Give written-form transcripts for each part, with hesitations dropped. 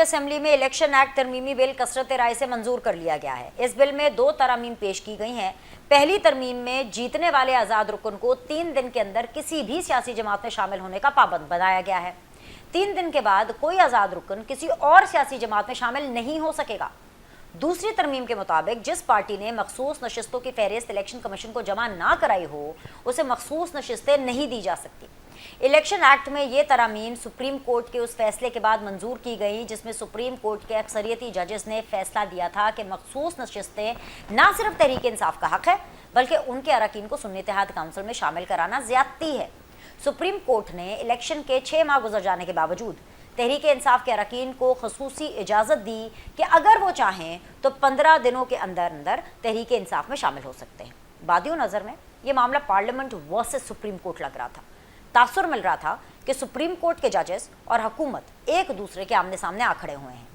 Assembly में election act तरमीमी bill कसरत राय से मंजूर कर लिया गया है। इस बिल में 2 तरमीम पेश की गई हैं। पहली तरमीम में जीतने वाले आज़ाद रुकन को 3 दिन के अंदर किसी भी सियासी जमात में शामिल होने का पाबंद बनाया गया है। 3 दिन के बाद कोई आज़ाद रुकन किसी और सियासी जमात में शामिल नहीं हो सकेगा। दूसरी तरमीम के मुताबिक जिस पार्टी ने मखसूस नशिस्तों की फहरिस्त इलेक्शन कमीशन को जमा ना कराई हो, उसे मखसूस नशिस्तें नहीं दी जा सकती। इलेक्शन एक्ट में ये तरमीम सुप्रीम कोर्ट के उस फैसले के बाद मंजूर की गई जिसमें सुप्रीम कोर्ट के अक्सरियती जजेस ने फैसला दिया था कि मखसूस नशिस्तें ना सिर्फ तहरीक इंसाफ का हक है बल्कि उनके अरकान को सुन्नी इत्तेहाद काउंसिल में शामिल कराना ज्यादती है। सुप्रीम कोर्ट ने इलेक्शन के 6 माह गुजर जाने के बावजूद तहरीक इंसाफ के अरकान को खसूसी इजाज़त दी कि अगर वो चाहें तो 15 दिनों के अंदर अंदर तहरीक इंसाफ में शामिल हो सकते हैं। बादियों नज़र में ये मामला पार्लियामेंट वर्सेस सुप्रीम कोर्ट लग रहा था। तासुर मिल रहा था कि सुप्रीम कोर्ट के जजेस और हुकूमत एक दूसरे के आमने सामने आ खड़े हुए हैं,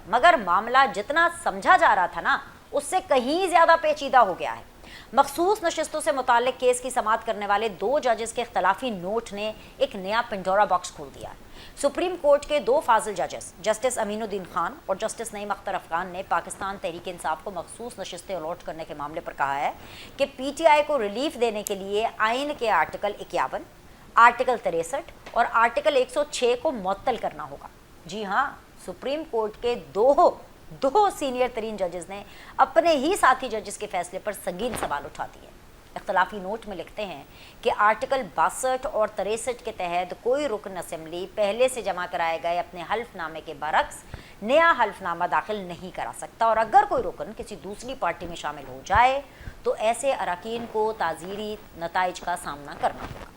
मगर मामला जितना समझा जा रहा था ना, उससे कहीं ज़्यादा पेचीदा हो गया है। मखसूस नशिस्तों से मुताल्लिक केस की समाअत करने वाले 2 जजेस के इख्तलाफी नोट ने एक नया पिंडोरा बॉक्स खोल दिया है। सुप्रीम कोर्ट के 2 फाजिल जजेस जस्टिस अमीनुद्दीन खान और जस्टिस नईम अख्तर अफगान ने पाकिस्तान तहरीक इंसाफ को मखसूस नशिस्तें अलॉट करने के मामले पर कहा है कि PTI को रिलीफ देने के लिए आइन के आर्टिकल 51, आर्टिकल 63 और आर्टिकल 106 को मुअत्तल करना होगा। जी हाँ, सुप्रीम कोर्ट के दो सीनियर तरीन जजेस ने अपने ही साथी जजेस के फैसले पर संगीन सवाल उठा दिए। इख्तलाफी नोट में लिखते हैं कि आर्टिकल 62 और 63 के तहत कोई रुकन असेंबली पहले से जमा कराए गए अपने हल्फनामे के बरक्स नया हल्फनामा दाखिल नहीं करा सकता, और अगर कोई रुकन किसी दूसरी पार्टी में शामिल हो जाए तो ऐसे अरकान को ताज़ीरी नताइज का सामना करना होगा।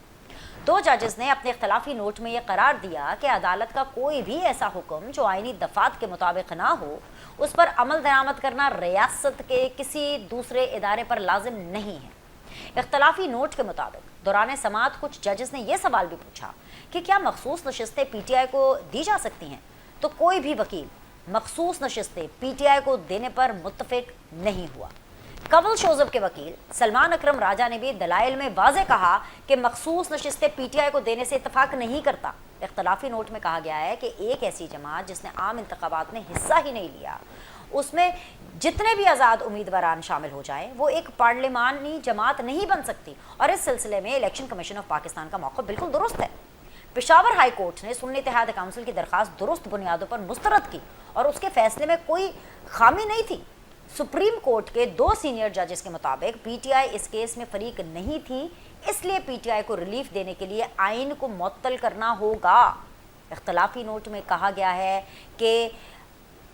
2 जजेस ने अपने इख्तलाफी नोट में यह करार दिया कि अदालत का कोई भी ऐसा हुक्म जो आइनी दफात के मुताबिक ना हो, उस पर अमल दरामद करना रियासत के किसी दूसरे इदारे पर लाजिम नहीं है। इख्तलाफी नोट के मुताबिक दौरान समाअत कुछ जजेस ने यह सवाल भी पूछा कि क्या मखसूस नशिस्तें PTI को दी जा सकती हैं, तो कोई भी वकील मखसूस नशिस्तें PTI को देने पर मुत्तफिक नहीं हुआ। कवल शोजब के वकील सलमान अकरम राजा ने भी दलाइल में वाज़े कहा कि मखसूस नशिस्तें PTI को देने से इत्तफाक नहीं करता। इख्तलाफी नोट में कहा गया है कि एक ऐसी जमात जिसने आम इंतखाबात में हिस्सा ही नहीं लिया, उसमें जितने भी आज़ाद उम्मीदवारान शामिल हो जाएं, वो एक पार्लिमानी जमात नहीं बन सकती, और इस सिलसिले में इलेक्शन कमीशन ऑफ पाकिस्तान का मौक़िफ़ बिल्कुल दुरुस्त है। पेशावर हाई कोर्ट ने सुन्नी इत्तेहाद काउंसिल की दरख्वास्त दुरुस्त बुनियादों पर मुस्तरद की और उसके फैसले में कोई खामी नहीं थी। सुप्रीम कोर्ट के 2 सीनियर जजेस के मुताबिक PTI इस केस में फरीक नहीं थी, इसलिए PTI को रिलीफ देने के लिए आइन को मुअत्तल करना होगा। इख्तलाफी नोट में कहा गया है कि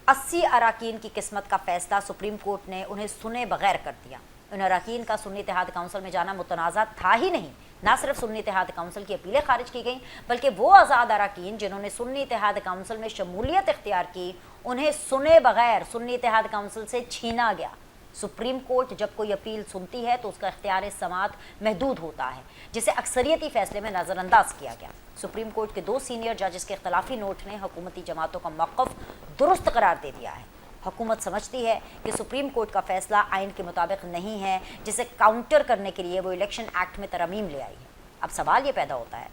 80 अरकान की किस्मत का फैसला सुप्रीम कोर्ट ने उन्हें सुने बगैर कर दिया। उन अरकान का सुन्नी इत्तेहाद काउंसिल में जाना मुतनाज़ा था ही नहीं। ना सिर्फ सुन्नी इत्तेहाद काउंसिल की अपीलें खारिज की गई, बल्कि वो आज़ाद अरकान जिन्होंने सुन्नी इत्तेहाद काउंसिल में शमूलियत इख्तियार की, उन्हें सुने बगैर सुन्नी इत्तेहाद काउंसिल से छीना गया। सुप्रीम कोर्ट जब कोई अपील सुनती है तो उसका इख्तियार समाअत महदूद होता है, जिसे अक्सरियती फैसले में नज़रअंदाज किया गया। सुप्रीम कोर्ट के 2 सीनियर जजेस के इख्तलाफी नोट ने हुकूमती जमातों का मौक़िफ़ दुरुस्त करार दे दिया है। हुकूमत समझती है कि सुप्रीम कोर्ट का फैसला आइन के मुताबिक नहीं है, जिसे काउंटर करने के लिए वो इलेक्शन एक्ट में तरमीम ले आई है। अब सवाल ये पैदा होता है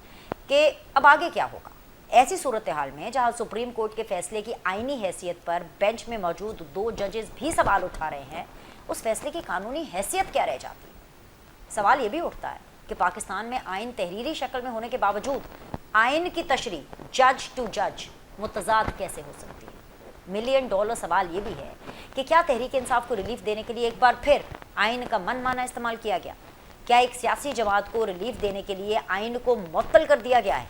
कि अब आगे क्या होगा ऐसी सूरत हाल में जहां सुप्रीम कोर्ट के फैसले की आइनी हैसियत पर बेंच में मौजूद 2 जजेस भी सवाल उठा रहे हैं। उस फैसले की कानूनी हैसियत क्या रह जाती है। सवाल ये भी उठता है कि पाकिस्तान में आइन तहरीरी शक्ल में होने के बावजूद आइन की तशरीह जज टू जज मुतजाद कैसे हो सकती है। $1 मिलियन सवाल ये भी है कि क्या तहरीक इंसाफ को रिलीफ देने के लिए एक बार फिर आइन का मनमाना इस्तेमाल किया गया? क्या एक सियासी जमात को रिलीफ देने के लिए आइन को मुअत्तल कर दिया गया है?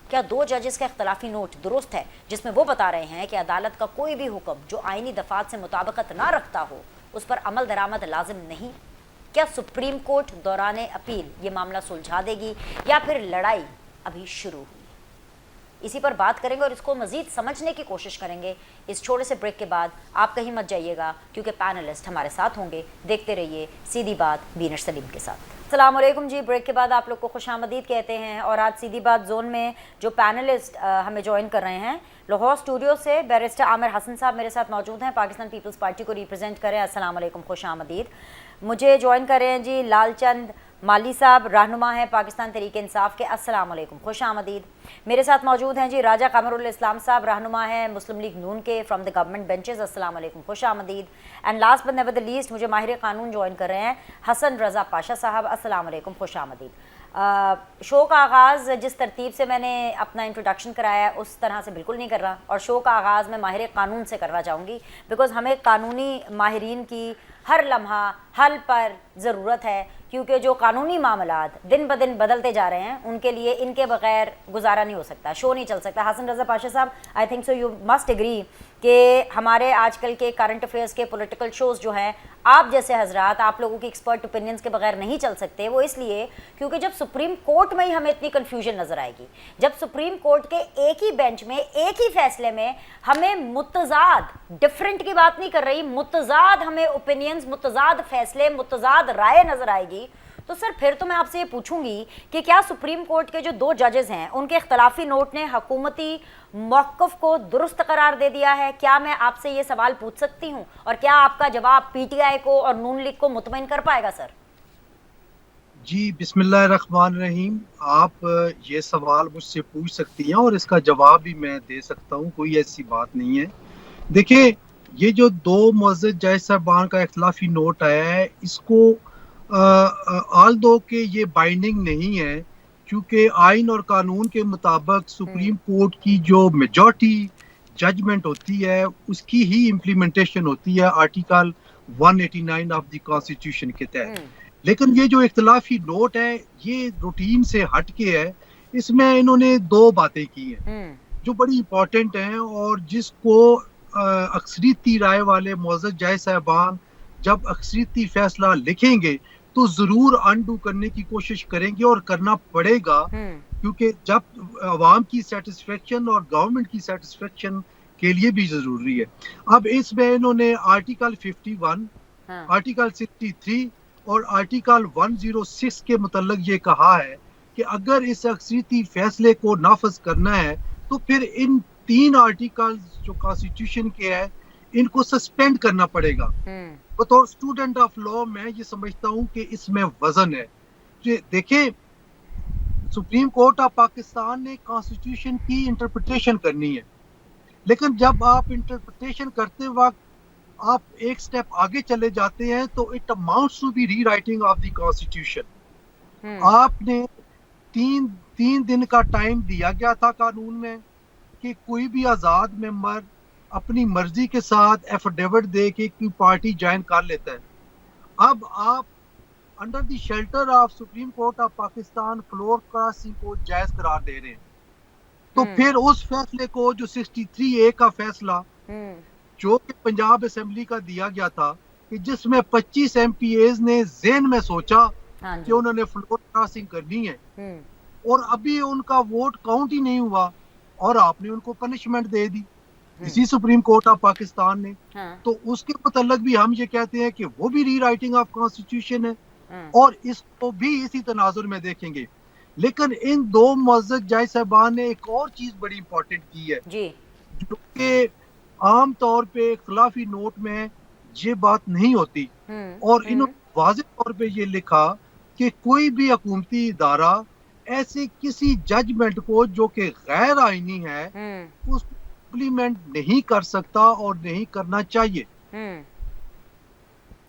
क्या 2 जजेस का इख्तलाफी नोट दुरुस्त है, जिसमें वो बता रहे हैं कि अदालत का कोई भी हुक्म जो आइनी दफात से मुताबिकत ना रखता हो, उस पर अमल दरामद लाजिम नहीं? क्या सुप्रीम कोर्ट दौरान अपील ये मामला सुलझा देगी या फिर लड़ाई अभी शुरू हुई? इसी पर बात करेंगे और इसको मज़ीद समझने की कोशिश करेंगे इस छोटे से ब्रेक के बाद। आप कहीं मत जाइएगा क्योंकि पैनलिस्ट हमारे साथ होंगे। देखते रहिए सीधी बात बीनर सलीम के साथ। अस्सलाम वालेकुम जी, ब्रेक के बाद आप लोग को खुशामदीद कहते हैं। और आज सीधी बात जोन में जो पैनलिस्ट हमें ज्वाइन कर रहे हैं, लाहौर स्टूडियो से बैरिस्टर आमिर हसन साहब मेरे साथ मौजूद हैं, पाकिस्तान पीपल्स पार्टी को रिप्रेजेंट करें। अस्सलाम वालेकुम, खुशामदीद। मुझे ज्वाइन कर रहे हैं जी लालचंद माली साहब रहनुमा हैं पाकिस्तान तहरीक इंसाफ के। अस्सलाम वालेकुम, खुश आमदीद। मेरे साथ मौजूद हैं जी राजा कामरुल इस्लाम साहब, रहनुमा हैं मुस्लिम लीग नून के फ्रॉम द गवर्नमेंट बेंचेस। अस्सलाम वालेकुम, खुश आमदीद। And last but never the least मुझे माहिर कानून ज्वाइन कर रहे हैं हसन रज़ा पाशा साहब। अस्सलाम वालेकुम, खुश आमदीद। शो का आगाज़ जिस तरतीब से मैंने अपना इंट्रोडक्शन कराया है उस तरह से बिल्कुल नहीं कर रहा, और शो का आगाज़ मैं माहिर कानून से करना चाहूँगी, बिकॉज़ हमें कानूनी माहिरीन की हर लम्हा हल पर ज़रूरत है, क्योंकि जो कानूनी मामलात दिन ब दिन बदलते जा रहे हैं उनके लिए इनके बगैर गुजारा नहीं हो सकता, शो नहीं चल सकता। हसन रज़ा पाशा साहब, I think so you must agree कि हमारे आजकल के करंट अफेयर्स के पॉलिटिकल शोज़ जो हैं, आप जैसे हजरात, आप लोगों की एक्सपर्ट ओपिनियंस के बगैर नहीं चल सकते। वो इसलिए क्योंकि जब सुप्रीम कोर्ट में ही हमें इतनी कन्फ्यूजन नज़र आएगी, जब सुप्रीम कोर्ट के एक ही बेंच में एक ही फैसले में हमें मुतज़ाद, डिफरेंट की बात नहीं कर रही, मुतज़ाद हमें ओपिनियंस, मुतज़ाद फैसले, मुतज़ाद राय नज़र आएगी, तो सर फिर तो मैं आपसे ये पूछूंगी कि क्या सुप्रीम कोर्ट के जो 2 जजेस हैं उनके इख्तलाफी नोट ने हुकूमती मौक़िफ़ को दुरुस्त करार दे दिया है? क्या मैं आपसे ये सवाल पूछ सकती हूँ, और क्या आपका जवाब पीटीआई को और नून लीग को मुतमईन कर पाएगा सर? जी, बिस्मिल्लाहिर्रहमानिर्रहीम। आप ये सवाल मुझसे पूछ सकती हैं और इसका जवाब भी मैं दे सकता हूँ, कोई ऐसी बात नहीं है। देखिए, ये जो 2 मुअज़्ज़ज़ जज साहबान का इख्तिलाफी नोट आया है, इसको ऑल दो कि ये बाइंडिंग नहीं है, क्योंकि आइन और कानून के मुताबिक सुप्रीम कोर्ट की जो मेजॉरिटी जजमेंट होती है उसकी ही इम्प्लीमेंटेशन होती है आर्टिकल 189 ऑफ द कॉन्स्टिट्यूशन के तहत। लेकिन ये जो इख्तिलाफी नोट है ये रूटीन से हट के है, इसमें इन्होंने 2 बातें की हैं जो बड़ी इंपॉर्टेंट हैं और जिसको अक्सरीती राय वाले मुअज़्ज़ज़ जज साहबान जब अक्सरीती फैसला लिखेंगे तो जरूर अनडू करने की कोशिश करेंगे और करना पड़ेगा, क्योंकि जब अवाम की सेटिस्फेक्शन और गवर्नमेंट की सेटिस्फेक्शन के लिए भी जरूरी है। अब इसमें इन्होंने आर्टिकल 51, आर्टिकल 63 और आर्टिकल 106 के मुतल्लिक ये कहा है कि अगर इस अक्सरीती फैसले को नाफज करना है तो फिर इन 3 आर्टिकल जो कॉन्स्टिट्यूशन के हैं इनको सस्पेंड करना पड़ेगा। बतौर स्टूडेंट ऑफ लॉ मैं ये समझता हूँ कि इसमें वजन है। देखिए, सुप्रीम कोर्ट ऑफ पाकिस्तान ने कॉन्स्टिट्यूशन की इंटरप्रिटेशन करनी है, लेकिन जब आप इंटरप्रिटेशन करते वक्त आप एक स्टेप आगे चले जाते हैं तो it amounts to be rewriting of the constitution. आपने तीन दिन का टाइम दिया गया था कानून में कि कोई भी आज़ाद मेंबर अपनी मर्जी के साथ एफिडेविट दे के कोई पार्टी ज्वाइन कर लेता है। अब आप under the shelter of supreme court of Pakistan floor crossing को जायज करार दे रहे हैं, तो फिर उस फैसले को जो 63A का फैसला जो कि पंजाब असेंबली का दिया गया था कि जिसमें 25 MPAs ने ज़हन में सोचा कि उन्होंने फ्लोर क्रॉसिंग करनी है और अभी उनका वोट काउंट ही नहीं हुआ और आपने उनको पनिशमेंट दे दी इसी सुप्रीम कोर्ट ऑफ पाकिस्तान ने, तो उसके मुतल्लिक भी हम ये कहते हैं कि वो भी रीराइटिंग ऑफ कॉन्स्टिट्यूशन है और इसको भी इसी तनाजुर में देखेंगे। लेकिन इन 2 मुअज़्ज़ज़ जज साहबान ने एक और चीज बड़ी इंपॉर्टेंट की है जो कि आम तौर पे खिलाफी नोट में ये बात नहीं होती, और इन्होंने वाज़ेह तौर पे ये लिखा कि कोई भी हुकूमती इदारा ऐसे किसी जजमेंट को जो कि गैर आईनी है उस इम्प्लीमेंट नहीं कर सकता और नहीं करना चाहिए।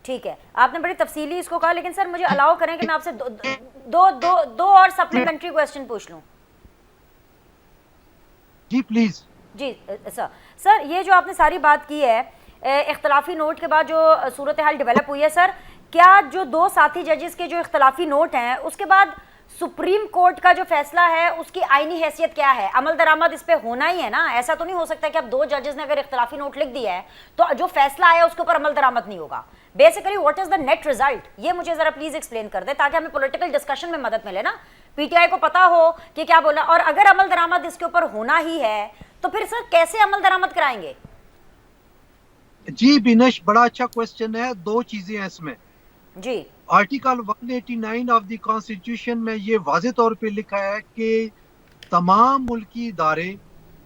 ठीक है, आपने बड़ी तफसीली इसको कहा, लेकिन सर मुझे अलाउ करें कि मैं आपसे दो और सप्लीमेंट्री क्वेश्चन पूछ लूं। जी प्लीज। जी सर, ये जो आपने सारी बात की है इख्तलाफी नोट के बाद जो सूरत हाल डेवलप हुई है, सर क्या जो 2 साथी जजेस के जो इख्तलाफी नोट हैं उसके बाद सुप्रीम कोर्ट का जो फैसला है उसकी आईनी हैसियत क्या है? अमल दरामद इस पे होना ही है ना? ऐसा तो नहीं हो सकता कि अब 2 जजेस ने अगर इख्तलाफी नोट लिख दिया है तो जो फैसला आया उसके ऊपर अमल दरामद नहीं होगा। Basically what is the net result, ये मुझे जरा प्लीज एक्सप्लेन कर दे ताकि हमें पॉलिटिकल डिस्कशन में मदद मिले ना, पीटीआई को पता हो कि क्या बोला। और अगर अमल दरामद इसके ऊपर होना ही है तो फिर सर कैसे अमल दरामद कराएंगे? जी बिनेश, बड़ा अच्छा क्वेश्चन है। 2 चीजें हैं इसमें जी। आर्टिकल 189 ऑफ द कॉन्स्टिट्यूशन में ये वाज़ेह तौर पे लिखा है कि तमाम मुल्की इदारे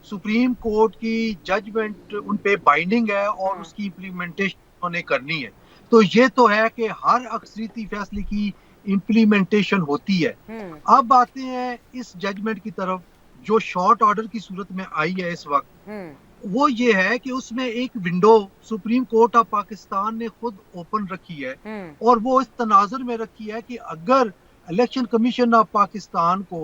सुप्रीम कोर्ट की जजमेंट उन पे बाइंडिंग है और उसकी इम्प्लीमेंटेशन उन्हें करनी है। तो ये तो है कि हर अक्सरीती फैसले की इम्प्लीमेंटेशन होती है। अब आते हैं इस जजमेंट की तरफ जो शॉर्ट ऑर्डर की सूरत में आई है इस वक्त, वो ये है कि उसमें एक window supreme court of Pakistan ने खुद ओपन रखी है और वो इस तनाजुर में रखी है कि अगर इलेक्शन कमीशन ऑफ पाकिस्तान को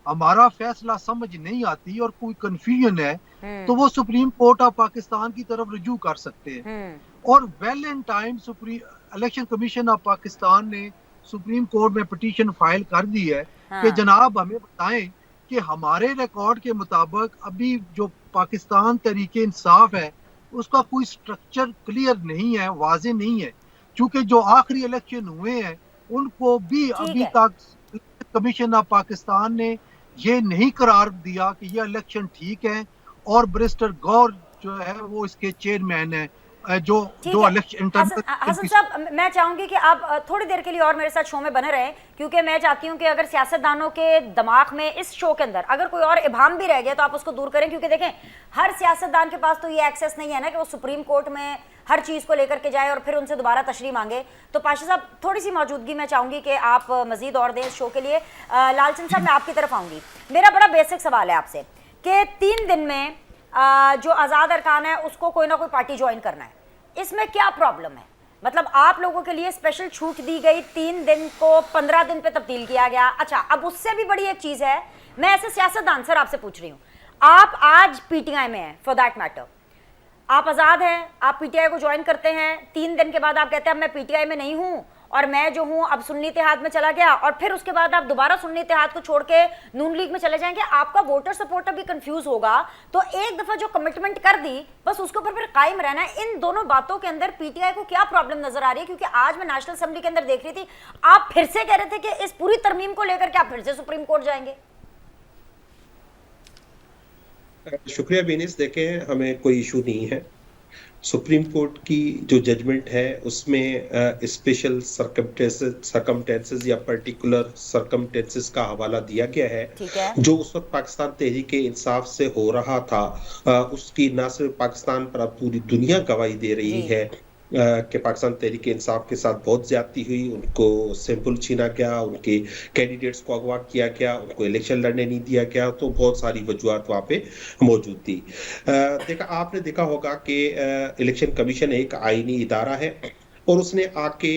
हमारा फैसला समझ नहीं आती और कोई कंफ्यूजन है तो वो सुप्रीम कोर्ट ऑफ पाकिस्तान की तरफ रुजू कर सकते हैं। और well in time election commission of Pakistan ने सुप्रीम कोर्ट में पिटीशन फाइल कर दी है कि जनाब हमें बताएं कि हमारे रिकॉर्ड के मुताबिक अभी जो पाकिस्तान तहरीके इंसाफ है उसका कोई स्ट्रक्चर क्लियर नहीं है, वाजे नहीं है, क्योंकि जो आखिरी इलेक्शन हुए हैं उनको भी अभी तक कमीशन ऑफ पाकिस्तान ने ये नहीं करार दिया कि ये इलेक्शन ठीक है और बैरिस्टर गौर जो है वो इसके चेयरमैन है। जो इलेक्शन हसन साहब, मैं चाहूंगी कि आप थोड़ी देर के लिए और मेरे साथ शो में बने रहें, क्योंकि मैं चाहती हूं कि अगर सियासतदानों के दिमाग में इस शो के अंदर अगर कोई और इबाम भी रह गया तो आप उसको दूर करें, क्योंकि देखें हर सियासतदान के पास तो ये एक्सेस नहीं है ना कि वो सुप्रीम कोर्ट में हर चीज़ को लेकर के जाए और फिर उनसे दोबारा तशरीह मांगे। तो पाशा साहब थोड़ी सी मौजूदगी मैं चाहूंगी कि आप मजीद और दें इस शो के लिए। लालचंद साहब, मैं आपकी तरफ आऊंगी। मेरा बड़ा बेसिक सवाल है आपसे कि 3 दिन में जो आज़ाद अरकान है उसको कोई ना कोई पार्टी ज्वाइन करना है, इसमें क्या प्रॉब्लम है? मतलब आप लोगों के लिए स्पेशल छूट दी गई, 3 दिन को 15 दिन पे तब्दील किया गया। अच्छा, अब उससे भी बड़ी एक चीज़ है, मैं ऐसे सियासतदान सर आपसे पूछ रही हूँ, आप आज पीटीआई में हैं, फॉर दैट मैटर आप आज़ाद हैं, आप पीटीआई को ज्वाइन करते हैं, 3 दिन के बाद आप कहते हैं अब मैं पीटीआई में नहीं हूँ और मैं जो हूं अब सुन्नी इत्तेहाद में चला गया, और फिर उसके बाद आप दोबारा सुन्नी इत्तेहाद को छोड़ के नून लीग में चले जाएंगे, आपका वोटर सपोर्ट भी कंफ्यूज होगा। तो एक दफा जो कमिटमेंट कर दी बस उसके ऊपर फिर कायम रहना है। इन दोनों बातों के अंदर पीटीआई को क्या प्रॉब्लम नजर आ रही है? क्योंकि आज मैं नेशनल असेंबली के अंदर देख रही थी, आप फिर से कह रहे थे कि इस पूरी तरमीम को लेकर के आप फिर से सुप्रीम कोर्ट जाएंगे। शुक्रिया बीनिस, देखें हमें कोई इशू नहीं है। सुप्रीम कोर्ट की जो जजमेंट है उसमें स्पेशल सर्कमटेंसेस या पर्टिकुलर सर्कमटेंसेस का हवाला दिया गया है। जो उस वक्त पाकिस्तान तहरीक इंसाफ से हो रहा था उसकी न सिर्फ पाकिस्तान पर अब पूरी दुनिया गवाही दे रही है कि पाकिस्तान तहरीक इंसाफ के साथ बहुत ज्यादती हुई, उनको सैंपल छीना गया, उनके कैंडिडेट्स को अगवा किया गया, उनको इलेक्शन लड़ने नहीं दिया गया, तो बहुत सारी वजूहत वहाँ पे मौजूद थी। आपने देखा होगा कि इलेक्शन कमीशन एक आईनी इदारा है और उसने आके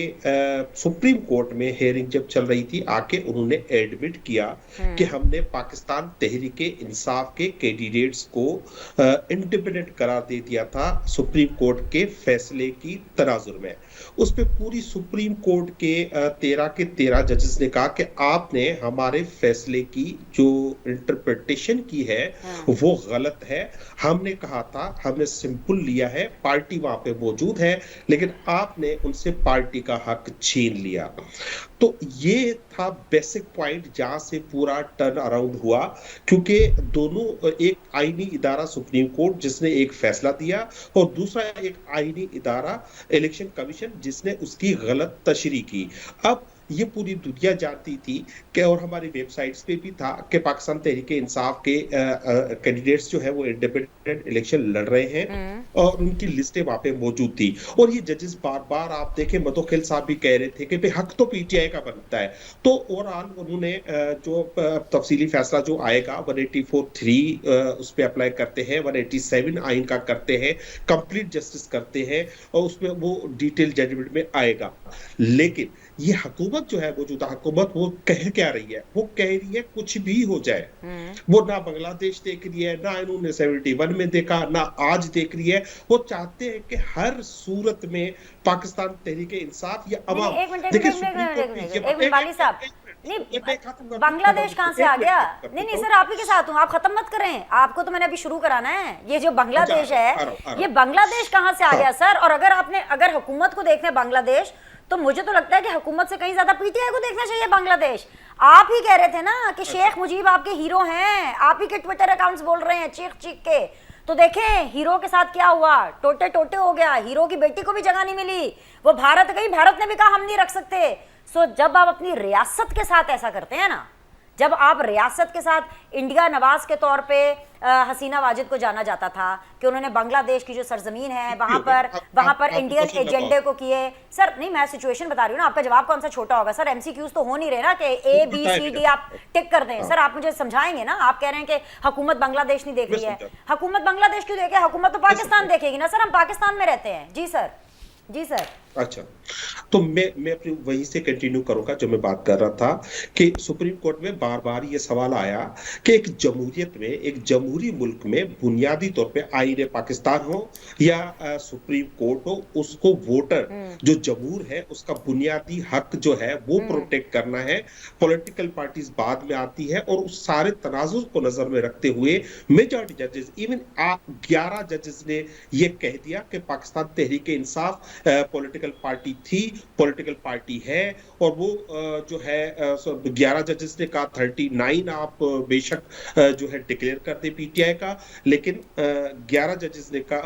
सुप्रीम कोर्ट में हियरिंग जब चल रही थी आके उन्होंने एडमिट किया कि हमने पाकिस्तान तहरीक इंसाफ के कैंडिडेट्स को इंडिपेंडेंट करार दे दिया था सुप्रीम कोर्ट के फैसले की तनाजुर में। उस पे पूरी सुप्रीम कोर्ट के 13 के 13 जजेस ने कहा कि आपने हमारे फैसले की जो इंटरप्रिटेशन की है वो गलत है। हमने कहा था, हमने सिंपल लिया है, पार्टी वहां पे मौजूद है, लेकिन आपने उनसे पार्टी का हक छीन लिया। तो ये था बेसिक पॉइंट जहां से पूरा टर्न अराउंड हुआ, क्योंकि दोनों, एक आईनी इदारा सुप्रीम कोर्ट जिसने एक फैसला दिया और दूसरा एक आईनी इदारा इलेक्शन कमीशन जिसने उसकी गलत तशरीह की। अब ये पूरी दुनिया जानती थी कि, और हमारी वेबसाइट्स पे भी था कि पाकिस्तान तहरीक इंसाफ के कैंडिडेट्स जो है वो इंडिपेंडेंट इलेक्शन लड़ रहे हैं और उनकी लिस्टें वहां पे मौजूद थी। और ये जजेस बार बार, आप देखें मदोखिल साहब भी कह रहे थे कि हक तो पीटीआई का बनता है। तो ओवरऑल उन्होंने जो तफसीली फैसला जो आएगा 184(3) उस पर अप्लाई करते हैं, 187 आइन का करते हैं, कंप्लीट जस्टिस करते हैं और उसमें वो डिटेल जजमेंट में आएगा। लेकिन ये हुकूमत जो है, मौजूदा हुकूमत, वो कह क्या रही है? वो कह रही है कुछ भी हो जाए, वो ना बांग्लादेश देख रही है, ना इन्होंने 71 में देखा, ना आज देख रही है। वो चाहते हैं कि हर सूरत में पाकिस्तान तहरीक इंसाफ या अवाम, देखिए बांग्लादेश कहां से आ गया? नहीं सर, आप ही के साथ हूँ, आप खत्म मत करें, आपको तो मैंने अभी शुरू कराना है। ये जो बांग्लादेश है, ये बांग्लादेश कहां से आ गया सर? और अगर हुकूमत को देखना है बांग्लादेश, तो मुझे तो लगता है कि हुकूमत से कहीं ज्यादा पीटीआई को देखना चाहिए बांग्लादेश। आप ही कह रहे थे ना कि शेख मुजीब आपके हीरो हैं, आप ही के ट्विटर अकाउंट्स बोल रहे हैं चीख चीख के। तो देखें हीरो के साथ क्या हुआ, टोटे टोटे हो गया। हीरो की बेटी को भी जगह नहीं मिली, वो भारत गई, भारत ने भी कहा हम नहीं रख सकते। सो जब आप अपनी रियासत के साथ ऐसा करते हैं ना, जब आप रियासत के साथ इंडिया नवाज के तौर पे हसीना वाजिद को जाना जाता था कि उन्होंने बांग्लादेश की जो सरजमीन है वहां पर इंडियन एजेंडे को किए। सर नहीं, मैं सिचुएशन बता रही हूँ ना, आपका जवाब कौन सा छोटा होगा सर? एमसीक्यूज तो हो नहीं रहे ना कि ABCD आप टिक कर दें। सर आप मुझे समझाएंगे ना, आप कह रहे हैं कि हुकूमत बांग्लादेश नहीं देख रही है। हुकूमत बांग्लादेश क्यों देखे? हुकूमत तो पाकिस्तान देखेगी ना सर, हम पाकिस्तान में रहते हैं। जी सर, जी सर। अच्छा, तो मैं अपनी वहीं से कंटिन्यू करूंगा जो मैं बात कर रहा था कि सुप्रीम कोर्ट में बार बार ये सवाल आया कि एक जमहूरियत में, एक जमहूरी मुल्क में बुनियादी तौर पे आईन पाकिस्तान हो या सुप्रीम कोर्ट हो, उसको वोटर जो जमहूर है उसका बुनियादी हक जो है वो प्रोटेक्ट करना है। पॉलिटिकल पार्टीज बाद में आती है और उस सारे तनाजुर को नजर में रखते हुए मेजॉरिटी जजेस, इवन 11 जजेस ने ये कह दिया कि पाकिस्तान तहरीक इंसाफ पॉलिटिकल पार्टी थी, पॉलिटिकल पार्टी है, और वो जो है 11 जजेस ने कहा 39 आप बेशक जो है डिक्लेयर कर दे पीटीआई का, लेकिन 11 जजेस ने कहा,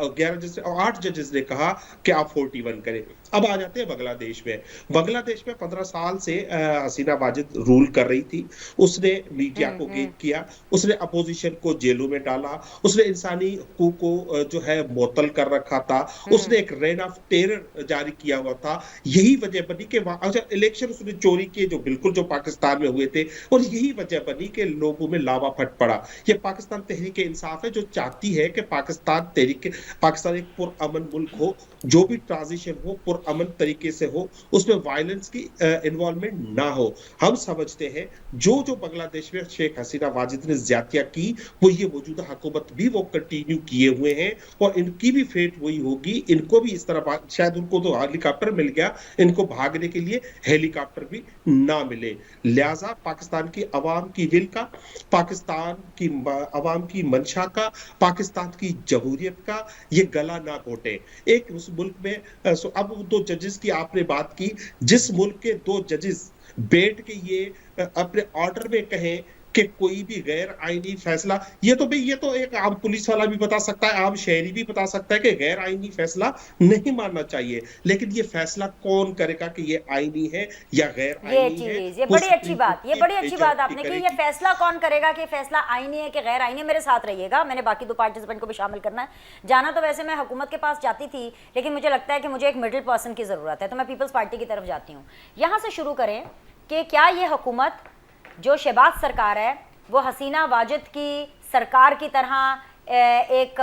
8 जजेस ने कहा कि आप 41 करें। अब आ जाते हैं बांग्लादेश में। बांग्लादेश में 15 साल से हसीना वाजिद रूल कर रही थी। उसने मीडिया को गेट किया, उसने अपोजिशन को जेलों में डाला, उसने इंसानी हकूक को जो है मुअत्तल कर रखा था, उसने एक रेन ऑफ टेरर जारी किया हुआ था। यही वजह बनी कि अच्छा इलेक्शन उसने चोरी किए जो बिल्कुल जो पाकिस्तान में हुए थे, और यही वजह बनी कि लोगों में लावा फट पड़ा। ये पाकिस्तान तहरीक इंसाफ है जो चाहती है कि पाकिस्तान एक पुरअमन मुल्क हो, जो भी ट्रांजिशन हो पुरअमन तरीके से हो, उसमें वायलेंस की इन्वॉल्वमेंट ना हो। हम समझते हैं जो बांग्लादेश में शेख हसीना वाजिद ने ज्यादतियां की, वो ये मौजूदा हुकूमत भी वो कंटिन्यू किए हुए हैं, और इनकी भी फेट वही होगी। इनको भी इस तरह, शायद उनको तो हेलीकॉप्टर मिल गया, इनको भागने के लिए हेलीकॉप्टर भी ना मिले। लिहाजा पाकिस्तान की अवाम की विल का, पाकिस्तान की अवाम की मंशा का, पाकिस्तान की जमहूरियत का ये गला ना घोटे। एक उस मुल्क में अब 2 जजेस की आपने बात की, जिस मुल्क के 2 जजेस बैठ के ये अपने ऑर्डर में कहें कि कोई भी गैर आईनी फैसला, ये तो एक आम पुलिस वाला भी बता सकता है, आम शहरी भी बता सकता है कि गैर आईनी फैसला नहीं मानना चाहिए, लेकिन ये फैसला कौन करेगा कि ये आईनी है या गैर आईनी है? ये बड़ी अच्छी बात आपने की। ये फैसला कौन करेगा कि फैसला आईनी है कि गैर आईनी? मेरे साथ रहिएगा, मैंने बाकी 2 पार्टिसिपेंट को भी शामिल करना है। जाना तो वैसे मैं हुकूमत के पास जाती थी, लेकिन मुझे लगता है कि मुझे एक मिडिल पर्सन की जरूरत है, तो मैं पीपल्स पार्टी की तरफ जाती हूँ। यहाँ से शुरू करें कि क्या ये हुकूमत जो शहबाज सरकार है वो हसीना वाजिद की सरकार की तरह एक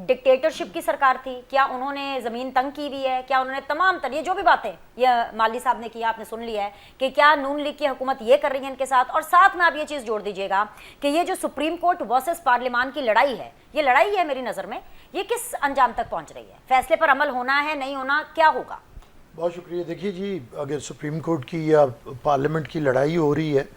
डिक्टेटरशिप की सरकार थी? क्या उन्होंने ज़मीन तंग की हुई है? क्या उन्होंने तमाम ये जो भी बातें ये माली साहब ने किया, आपने सुन लिया है कि क्या नून लीग की हुकूमत ये कर रही है इनके साथ? और साथ में आप ये चीज़ जोड़ दीजिएगा कि ये जो सुप्रीम कोर्ट वर्सेस पार्लियामान की लड़ाई है, ये लड़ाई है मेरी नज़र में, ये किस अंजाम तक पहुँच रही है? फैसले पर अमल होना है, नहीं होना, क्या होगा? बहुत शुक्रिया। देखिए जी, अगर सुप्रीम कोर्ट की या पार्लियामेंट की लड़ाई हो रही है